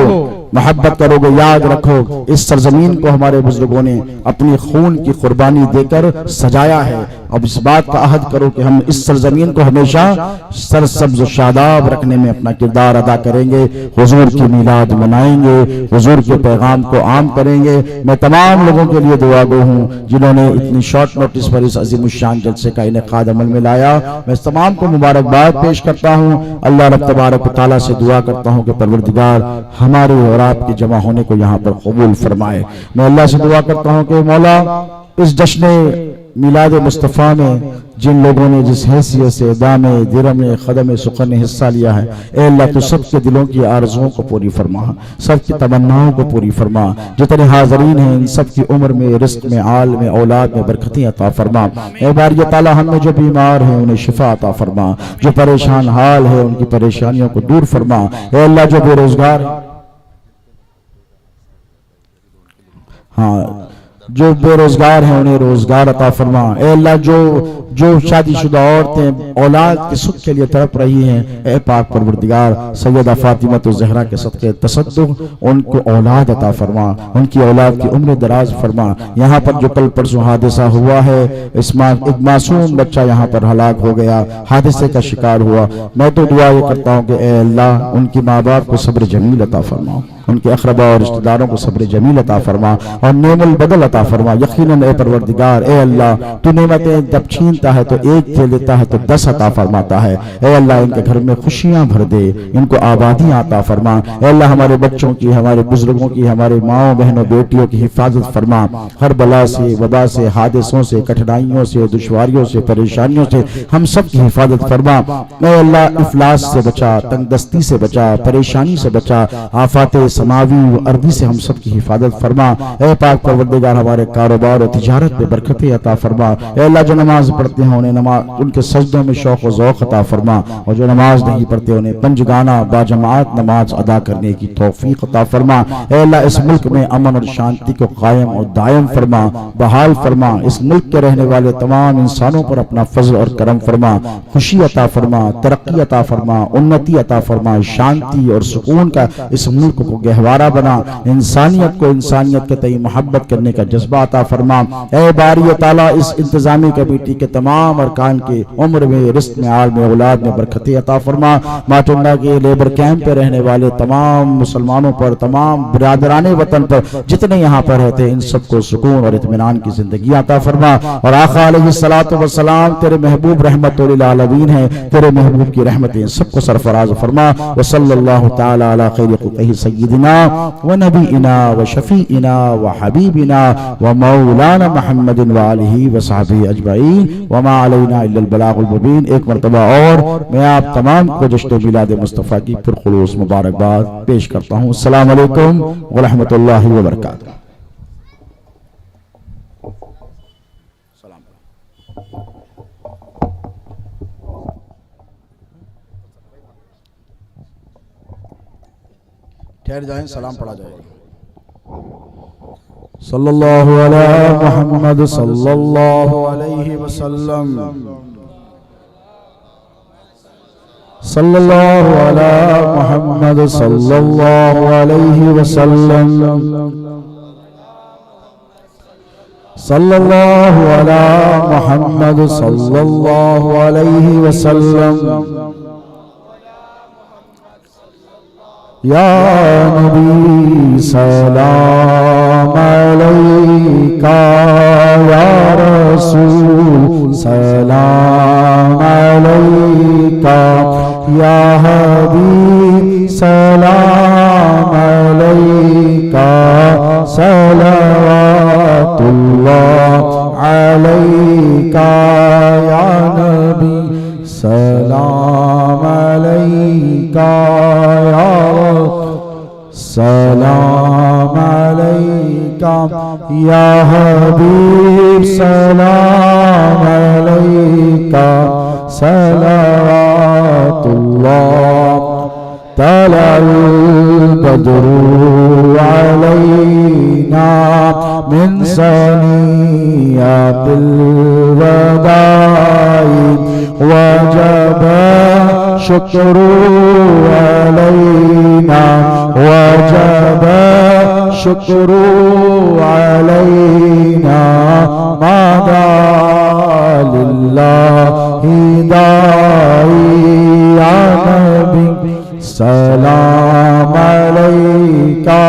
Speaker 2: मोहब्बत करोगे। याद रखो इस सरजमीन को हमारे बुजुर्गों ने अपनी खून की कुर्बानी देकर सजाया है। अब इस बात का अहद करो कि हम इस सरजमीन को हमेशा सरसब्ज शादाब रखने में अपना किरदार अदा करेंगे। हुजूर की मीलाद मनाएंगे, हुजूर के पैगाम को आम करेंगे। मैं तमाम लोगों के लिए दुआ गो हूँ जिन्होंने इतनी शॉर्ट नोटिस पर इस अज़ीमुश्शान जलसे का इनेकाद अमल में लाया। मैं तमाम को मुबारकबाद पेश करता हूँ। अल्लाह रब तबारक व तआला से दुआ करता हूँ कि परवरदिगार हमारे और आपके जमा होने को यहाँ पर कबूल फरमाए। मैं अल्लाह से दुआ करता हूँ कि मौला इस जश्न मिलाद मुस्तफ़ा में जिन लोगों ने जिस हैसियत से दामे दिरमे ख़दम सुखन ने हिस्सा लिया है, ए अल्लाह तो सबके दिलों की आरज़ुओं को पूरी फरमा, सबकी तमन्नाओं को पूरी फरमा। जितने हाज़रीन हैं इन सब की उम्र में, रिस्क में, आल में, औलाद में बरकतें अता फरमा। ए बारी ताला हम में जो बीमार हैं उन्हें शिफा अता फरमा, जो परेशान हाल है उनकी परेशानियों को दूर फरमा। ए अल्लाह जो बेरोजगार, हाँ जो बेरोजगार हैं उन्हें रोजगार अता फरमा। ए अल्लाह जो शादीशुदा औरतें औलाद के सुख के लिए तड़प रही हैं, ए पाक परवरदिगार सैयदा फातिमा तो जहरा के सदके तसद्दुक उनको औलाद अता फरमा, उनकी औलाद की उम्र दराज फरमा। यहाँ पर जो कल परसों हादसा हुआ है, एक मासूम बच्चा यहाँ पर हलाक हो गया, हादसे का शिकार हुआ। मैं तो दुआ ये करता हूँ कि ए अल्लाह उनके माँ बाप को सब्र जमील अता फरमा, उनके अक़रबा और रिश्तेदारों को सब्र जमील अता फरमा और नेमुल बदल अता फरमा। यकीनन ए परवरदिगार, ए अल्लाह तू नेमतें जब छीनता है तो एक दे देता है तो 10 अता फरमाता है। ए अल्लाह इनके घर में खुशियां भर दे, इनको आबादियां अता फरमा। ए अल्लाह हमारे बच्चों की, हमारे बुजुर्गों की, हमारे माओ बहनों बेटियों की हिफाजत फरमा। हर बला से, वबा से, हादसों से, कठिनाइयों से, दुश्वारियों से, परेशानियों से हम सब की हिफाजत फरमा। ए अल्लाह इफलास से बचा, तंगदस्ती से बचा, परेशानी से बचा, आफात समावी व अर्दी से हम सब की हिफाजत फरमा। ए पाक परवरदिगार हमारे कारोबार और तिजारत में बरकतें अता फरमा। ए अल्लाह जो नमाज पढ़ते हैं उन्हें नमाज, उनके सजदों में शौक व ज़ौक़ अता फरमा और जो नमाज नहीं पढ़ते उन्हें पंजगाना बाजमात नमाज अदा करने की तौफीक अता फरमा। ए अल्लाह इस मुल्क में अमन और शांति को कायम और दायम फरमा, बहाल फरमा। इस मुल्क के रहने वाले तमाम इंसानों पर अपना फजल और करम फरमा, खुशी अता फरमा, तरक्की अता फरमा, उन्नति अता फरमा, शांति और सुकून का इस मुल्क को गहवारा बना। इंसानियत को इंसानियत के तई मोहब्बत करने का जज्बा अता फरमा। ए बारी ताला इस इंतजामी कमेटी के तमाम अरकान के उम्र में, रिस्क में, आल में, औलाद में बरकतें अता फरमा। माटुंडा के लेबर कैंप पे रहने वाले तमाम मुसलमानों पर, तमाम बिरादराने वतन पर जितने यहाँ पर रहते हैं इन सबको सुकून और इत्मीनान की जिंदगी अता फरमा। और आका अलैहिस्सलातु वस्सलाम तेरे महबूब रहमतुल आलमीन है, तेरे महबूब की रहमतें सबको सरफराज फरमा। व सल्लल्लाहु तआला अला खैरि ख़ल्क़िही सय्यिदिना व नबीना व शफीइना व हबीबिना व मौलाना मुहम्मदिन व आलिहि व सहबिही अजमईन व मा अलैना इल्लल बलागुल मुबीन। एक मरतबा और मैं आप तमाम को जश्न मिलाद मुस्तफ़ा की पुरखुलूस मुबारकबाद पेश करता हूँ। अस्सलामु अलैकुम व रहमतुल्लाहि व बरकातुहू। ठहर जाएं, सलाम पढ़ा जाएगा। सल्लल्लाहु अला मुहम्मद सल्लल्लाहु अलैहि वसल्लम, सल्लल्लाहु अला मुहम्मद सल्लल्लाहु अलैहि वसल्लम, सल्लल्लाहु अला मुहम्मद सल्लल्लाहु अलैहि वसल्लम। या नबी सलाम अलैका, या रसूल सलाम अलैका, या हबीब सलाम अलैका, सलवातुल्लाह अलैका, या नबी सलाम अलैका, सलाम अलैका, या हबीब सलाम अलैका, सलवातुल्लाह तआला बदरू अलैना मिन सनियातिल वदाई वजब शुक्रू अलैना वजब शुक्रू अलैना मादा लिल्लाहि दाई या नबी सलाम अलैका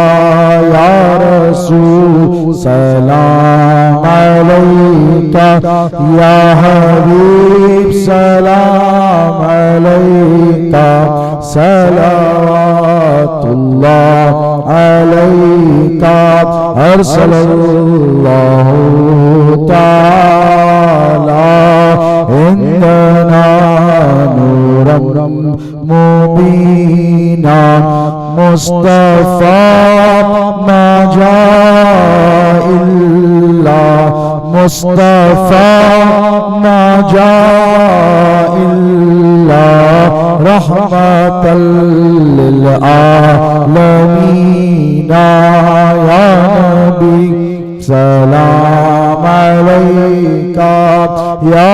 Speaker 2: या रसूल सलाम अलैका या हबीब सलाम अलैका सलावतुल्लाह अलैका अरसलल्लाहु ताला इंदना नूरम मुबीना मुस्तफा मा जाइल्ला मुस्तफा मा जाइल्ला रहमतल लिल आलमीन या नबी सलाम अलैका या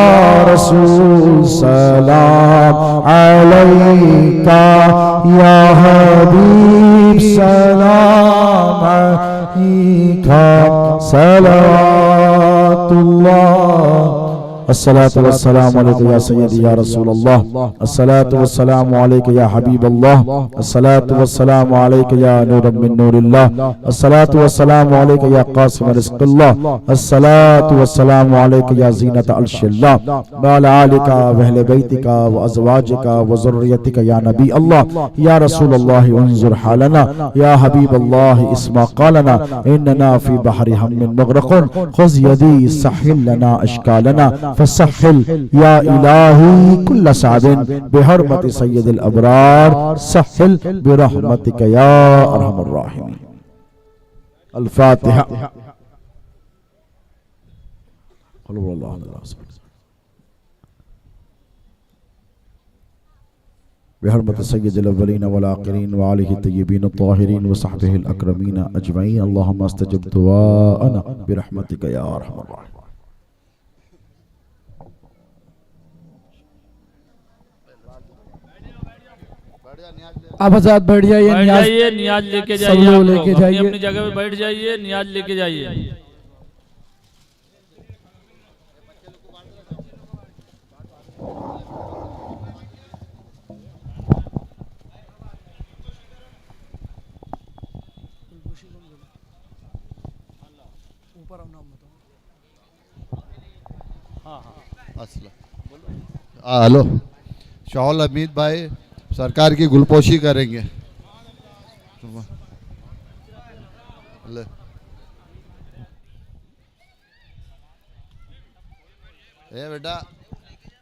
Speaker 2: रसूल सलाम अलैका या हबीब सलाम अलैका सलावतुल्लाह अस्सलातु वस्सलामु अलैका या सय्यदी या रसूलल्लाह अस्सलातु वस्सलामु अलैका या हबीबल्लाह अस्सलातु वस्सलामु अलैका या नूरम मिन नूरिल्लाह अस्सलातु वस्सलामु अलैका या कासिम रिज़्क़िल्लाह अस्सलातु वस्सलामु अलैका या ज़ीनत अर्शिल्लाह व अला आलिका व अहले बैतिका व अज़वाजिका व ज़ुर्रियतिका या नबी अल्लाह या रसूलल्लाह उन्ज़ुर हालना या हबीबल्लाह इस्मा क़ालना इन्नना फ़ी बहरि हम्मिन मुग़रक़ून ख़ुज़ यदी सहिल लना अश्कालना फसहिल या इलाही कुल्ल साबिन बिहरमति सय्यदिल अबरार सहिल बिरहमतिका या अरहमर राहिमीन। अल फातिहा। बिहरमति सय्यदिल अव्वलीन वल आखिरीन व आलिहि तय्यबीन अत्ताहिरीन व सहबिहिल अकरमीन अजमईन। अल्लाहुम्मा अस्तजिब दुआअना बिरहमतिका या अरहमर राहिमीन।
Speaker 1: आप आजाद बैठ जाइए,
Speaker 3: नियाज लेके जाइए, आप लोग अपनी जगह पे बैठ जाइए, नियाज लेके जाइए।
Speaker 4: हेलो, शाहुल हमीद भाई सरकार की गुलपोशी करेंगे। ए बेटा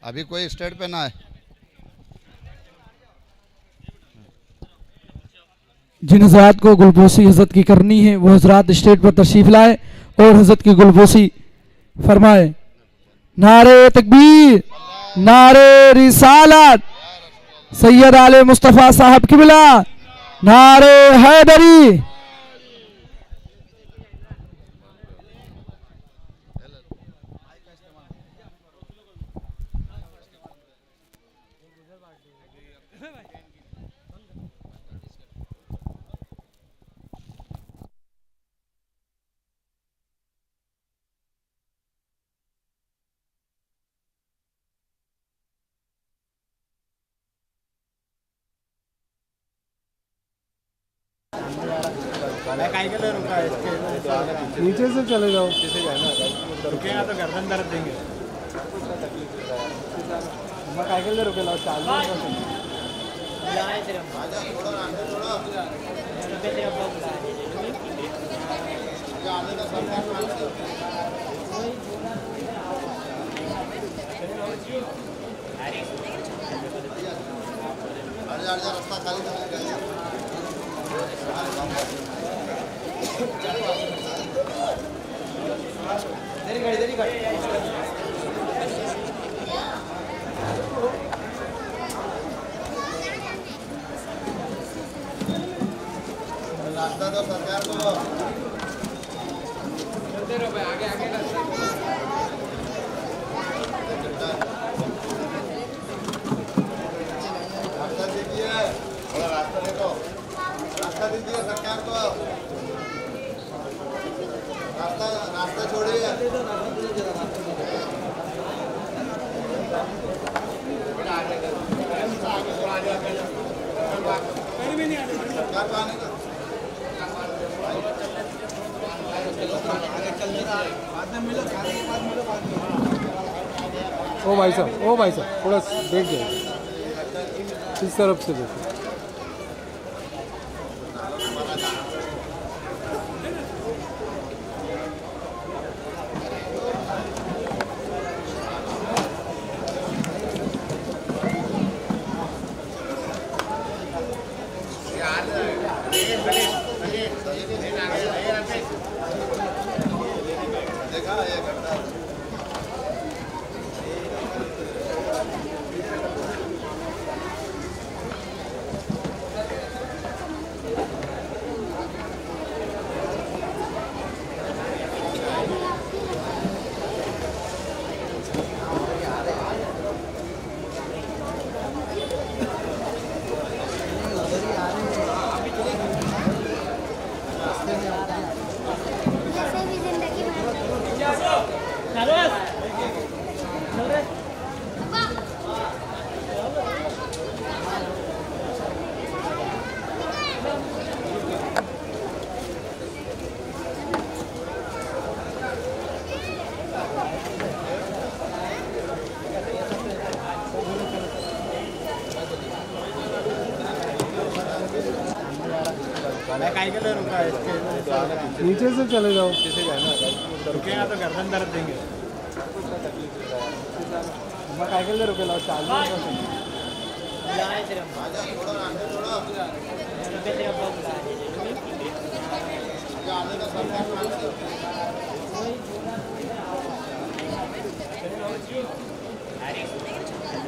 Speaker 4: अभी कोई स्टेट पे ना है।
Speaker 1: जिन हजरात को गुलपोशी हजरत की करनी है वो हजरात स्टेज पर तशरीफ लाए और हजरत की गुलपोशी फरमाए। नारे तकबीर, नारे रिसालत, सैयद आले मुस्तफ़ा साहब किबला, नारे हैदरी।
Speaker 5: नीचे से चले जाओ, रुकेगा तो गर्दन दर्द देंगे। रुके लाओ,
Speaker 4: रास्ता खाली रास्ता छोड़िए।
Speaker 5: ओ भाई साहब थोड़ा बैठ जाइए, इस तरफ से देखो।
Speaker 4: देखा ये घटना
Speaker 6: जैसे भी जिंदगी
Speaker 5: नीचे से चले जाओ।
Speaker 7: रुकेगा तो गर्दन दर्द देंगे।
Speaker 5: रुकेला चालू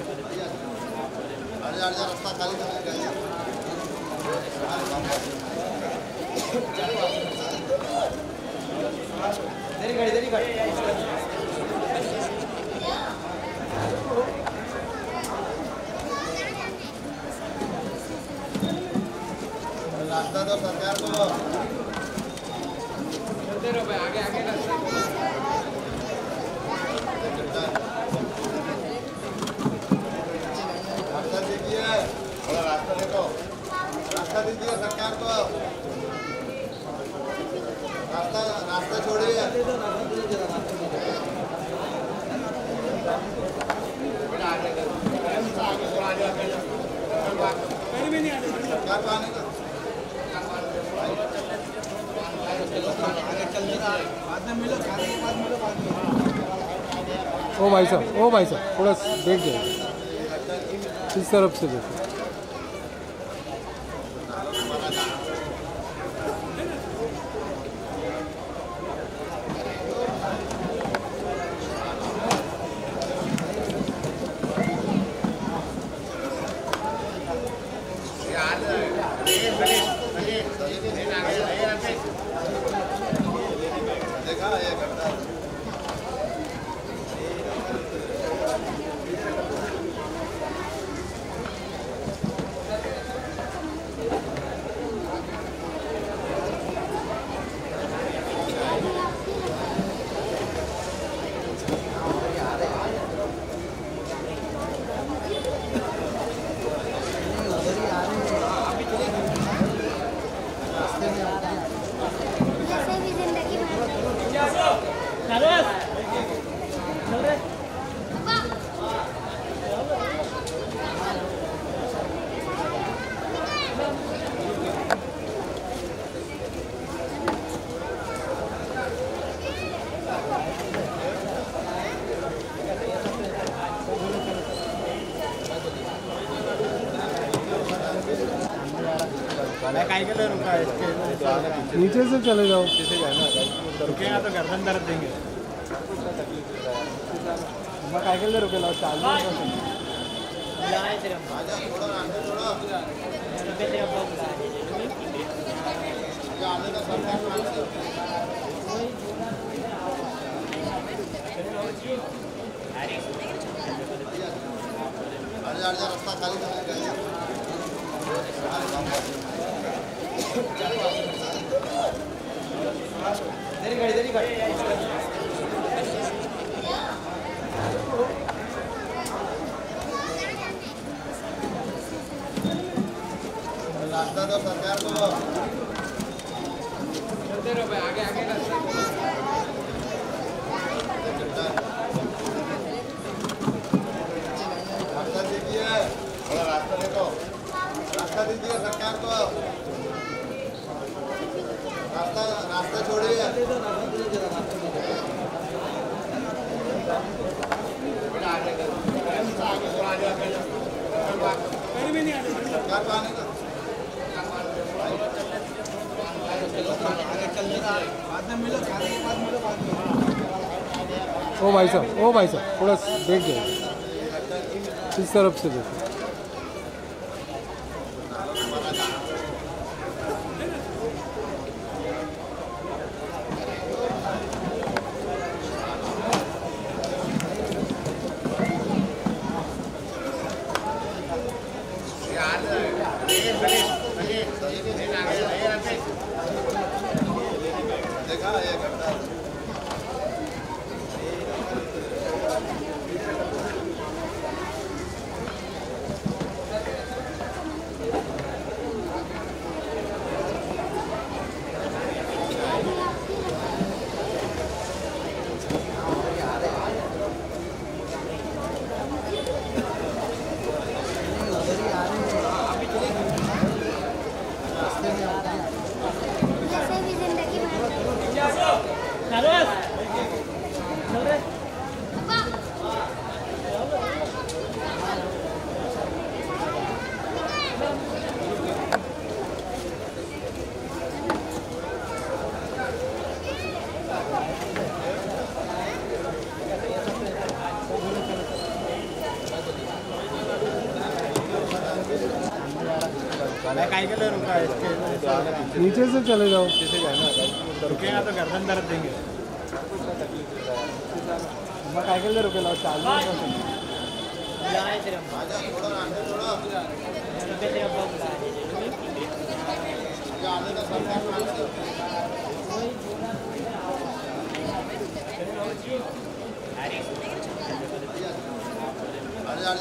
Speaker 4: रास्ता खाली रास्ता तो सरकार को रास्ता दीजिए, थोड़ा रास्ता देखो, रास्ता दीजिए सरकार को, रास्ता छोड़िए। सरकार को आने दो।
Speaker 5: ओ भाई साहब थोड़ा बैठ जाइए, इस तरफ से देखो।
Speaker 4: देखा ये घटना
Speaker 6: जैसे भी जिंदगी
Speaker 5: नीचे से चले जाओ।
Speaker 7: रुकेगा तो गर्दन दर्द देंगे।
Speaker 5: रुकेला चालू
Speaker 4: रास्ता खाली
Speaker 5: नीचे
Speaker 4: रास्ता दो सरकार को। रास्ता दीजिए, थोड़ा रास्ता देखो, रास्ता दीजिए सरकार को। रास्ता छोड़िए। सरकार को आने दो।
Speaker 5: ओ भाई साहब थोड़ा बैठ जाइए, इस तरफ से देखो।
Speaker 4: देखा ये करता है।
Speaker 6: जैसे भी जिंदगी
Speaker 7: काय के लिए रुका है इसके
Speaker 5: नीचे से चले जाओ।
Speaker 7: रुकेगा तो गर्दन दर्द देंगे।
Speaker 5: काय के लिए रुकेला चालू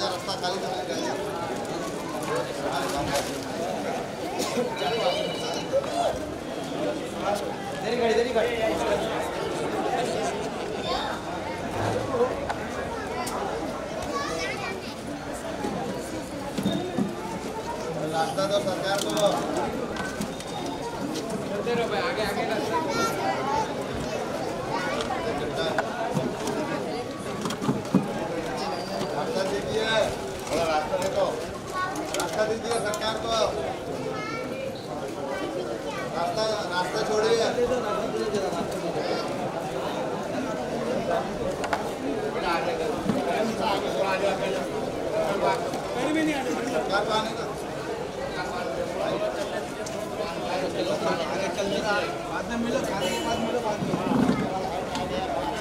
Speaker 4: रास्ता खाली रास्ता दो सरकार को। रास्ता दीजिए, थोड़ा रास्ता देखो, रास्ता दीजिए सरकार को। रास्ता छोड़िए। सरकार को आने दो।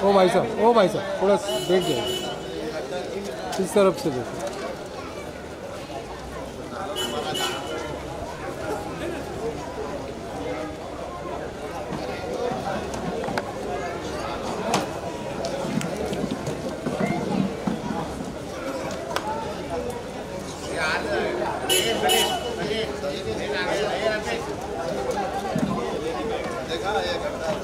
Speaker 5: ओ भाई साहब थोड़ा बैठ जाइए, इस तरफ से देखो।
Speaker 4: देखा ये करता है।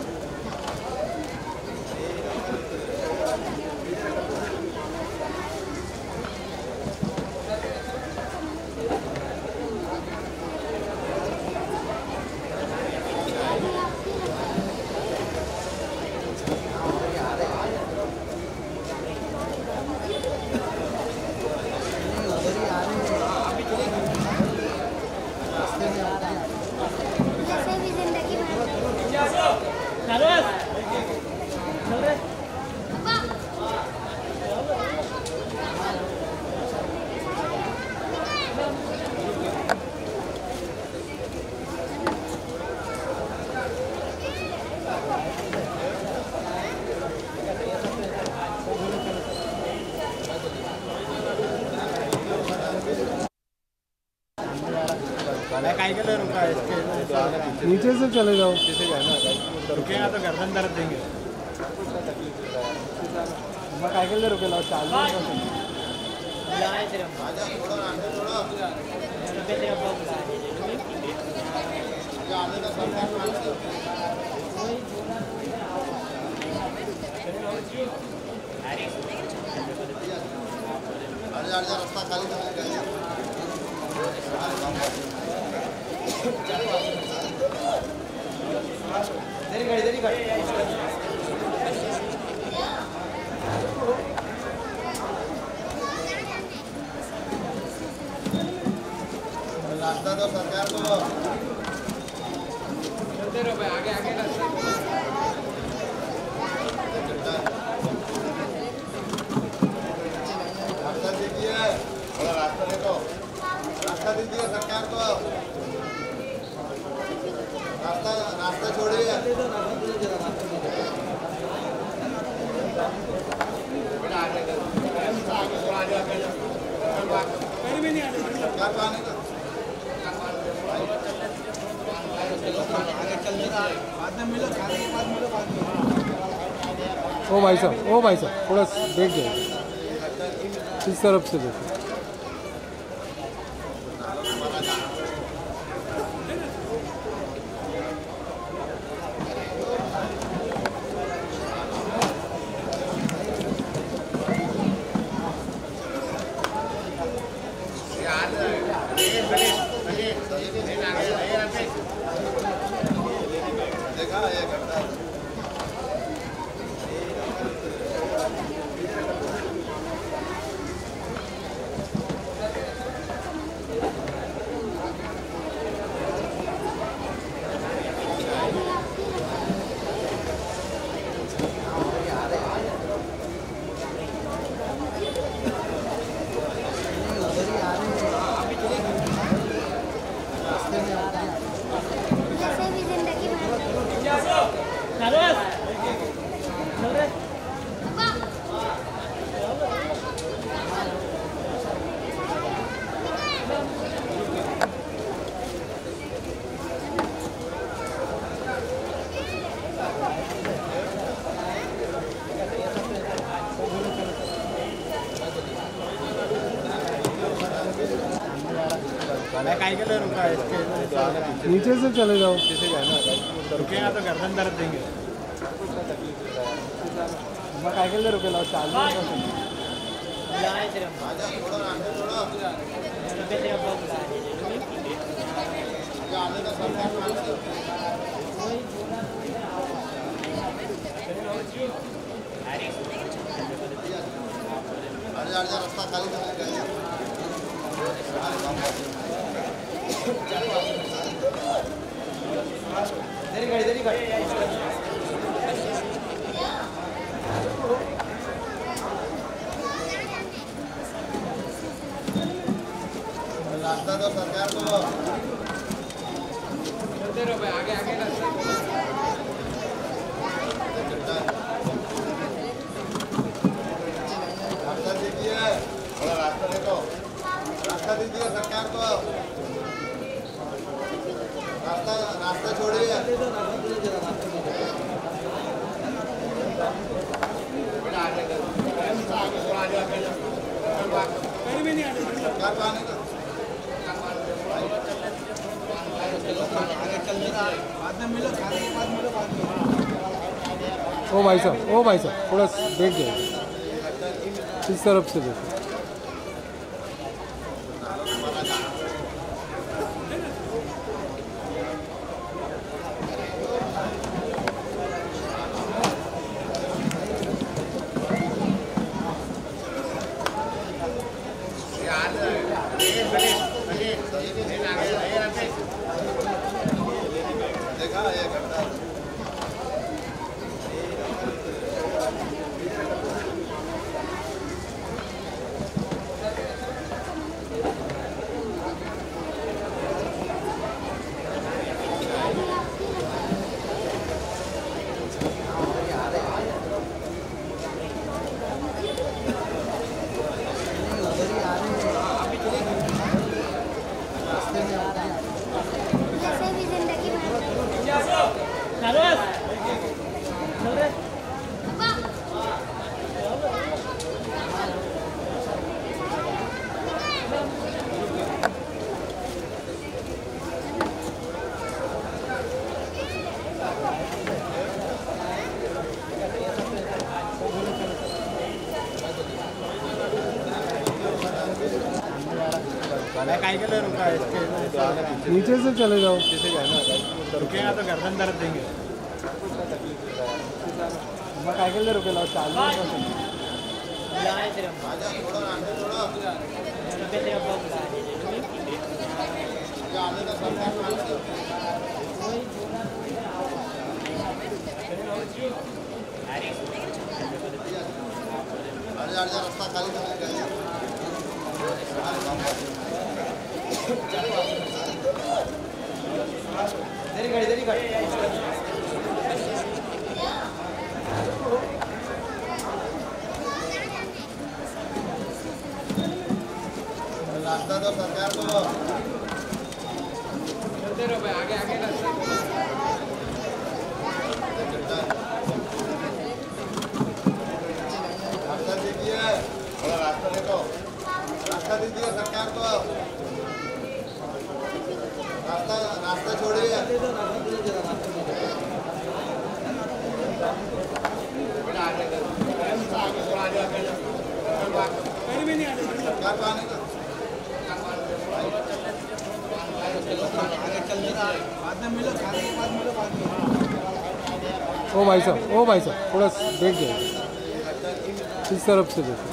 Speaker 6: जैसे भी जिंदगी
Speaker 7: काय के लिए रुका है इसके
Speaker 5: नीचे से चले जाओ।
Speaker 7: रुकेगा तो गर्दन दर्द देंगे।
Speaker 5: मैं काय के लिए रुकेला चालू
Speaker 4: रास्ता खाली रास्ता तो सरकार को रास्ता दीजिए, थोड़ा रास्ता देखो, रास्ता दीजिए सरकार को, रास्ता छोड़िए। सरकार को आने दो।
Speaker 5: ओ भाई साहब थोड़ा बैठ जाए, इस तरफ से देखो।
Speaker 4: देखा ये करता है।
Speaker 6: जैसे भी जिंदगी
Speaker 7: मैं काय के लिए रुका है इसके
Speaker 5: नीचे से चले जाओ।
Speaker 7: रुकेगा तो गर्दन दर्द देंगे।
Speaker 5: मैं काय के लिए रुकेला चालू
Speaker 4: रास्ता खाली रास्ता तो सरकार को रास्ता दीजिए, थोड़ा रास्ता देखो, रास्ता दीजिए सरकार को, रास्ता छोड़िए। सरकार को आने दो।
Speaker 5: ओ भाई साहब थोड़ा बैठ जाए, इस तरफ से देखो।
Speaker 4: देखा ये करता है।
Speaker 7: काय के लिए रुका है इसके
Speaker 5: नीचे से चले जाओ।
Speaker 7: रुकेगा तो गर्दन दर्द देंगे।
Speaker 5: काय के लिए रुके लाओ चालू
Speaker 4: रास्ता खाली रास्ता तो सरकार को रास्ता दीजिए, थोड़ा रास्ता देखो, रास्ता दीजिए सरकार को, रास्ता छोड़िए। सरकार को आने दो।
Speaker 5: ओ भाई साहब थोड़ा बैठ जाइए, इस तरफ से देखो।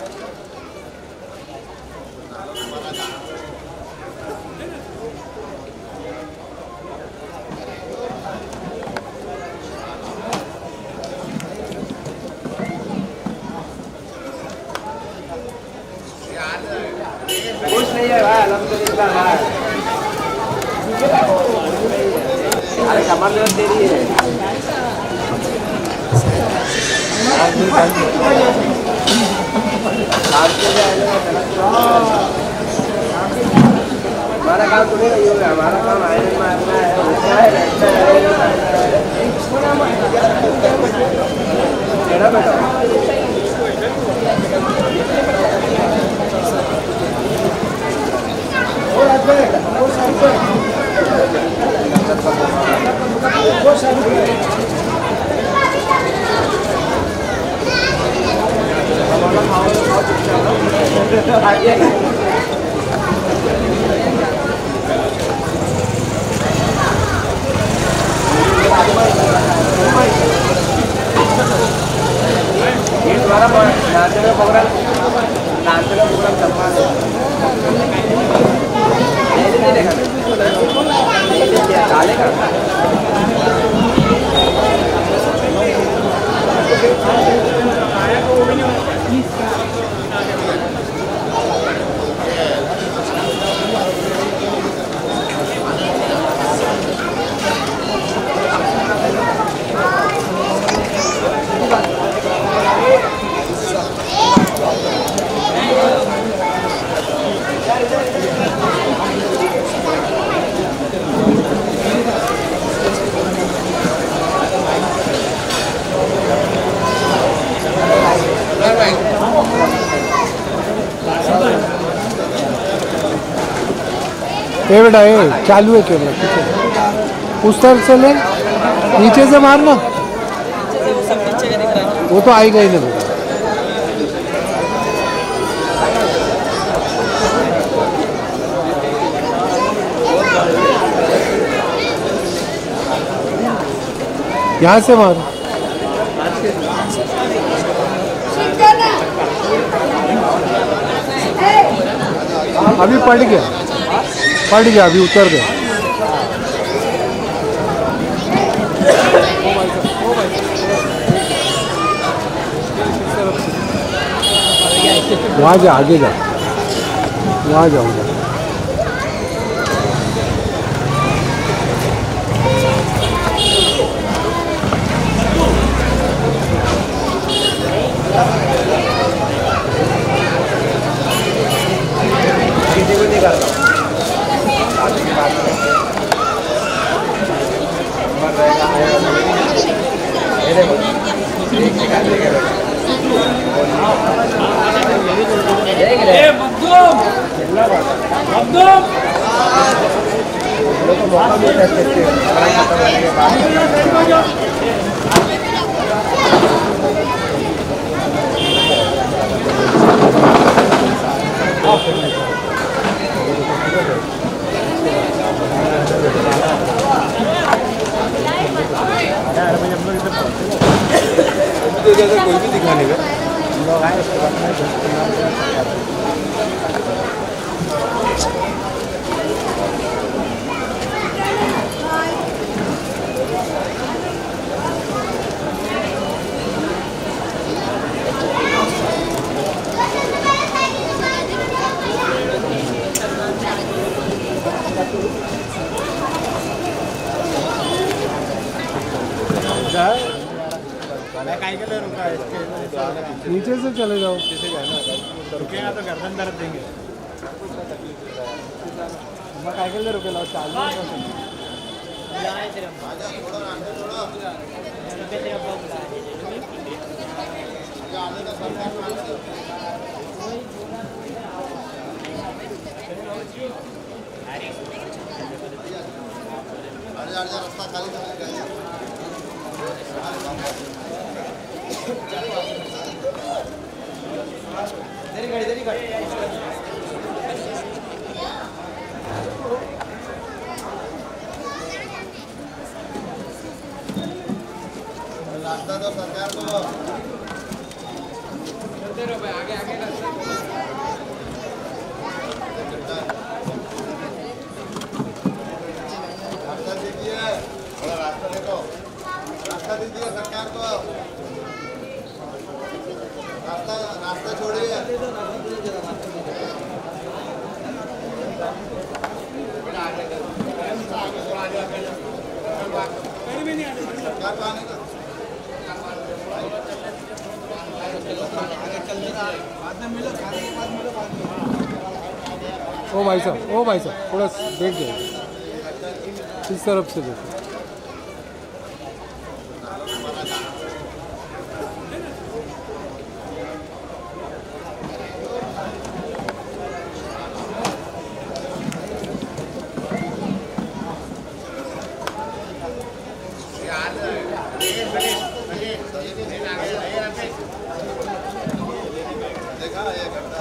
Speaker 8: हमारा काम तो नहीं होगा, हमारा काम आयरन मारना है, उसका है बेटा ये तुम्हारा नाचने का प्रोग्राम सम्मान काले का
Speaker 5: ये बेटा ये चालू है कैमरा, पीछे उस तरफ से ले, नीचे से मारना, वो तो आएगा ही नहीं बेटा। यहाँ से मार, अभी पड़ गया, अभी उतर गया। वहाँ जा, आगे जा, वहाँ जाऊँगा।
Speaker 7: लोग आए उसके बाद में 10-15 मिनट मैं कहीं के लिए रुका है इसके
Speaker 5: नीचे से चले जाओ।
Speaker 7: रुकेगा तो गर्दन दर्द देंगे मैं कहीं के लिए रुके लो चाल
Speaker 4: रास्ता खाली रास्ता तो सरकार को रास्ता दीजिए, थोड़ा रास्ता देखो, रास्ता दीजिए सरकार को, रास्ता छोड़िए। सरकार को आने दो।
Speaker 5: ओ भाई साहब थोड़ा बैठ जाइए, इस तरफ से देखो।
Speaker 4: देखा ये घंटा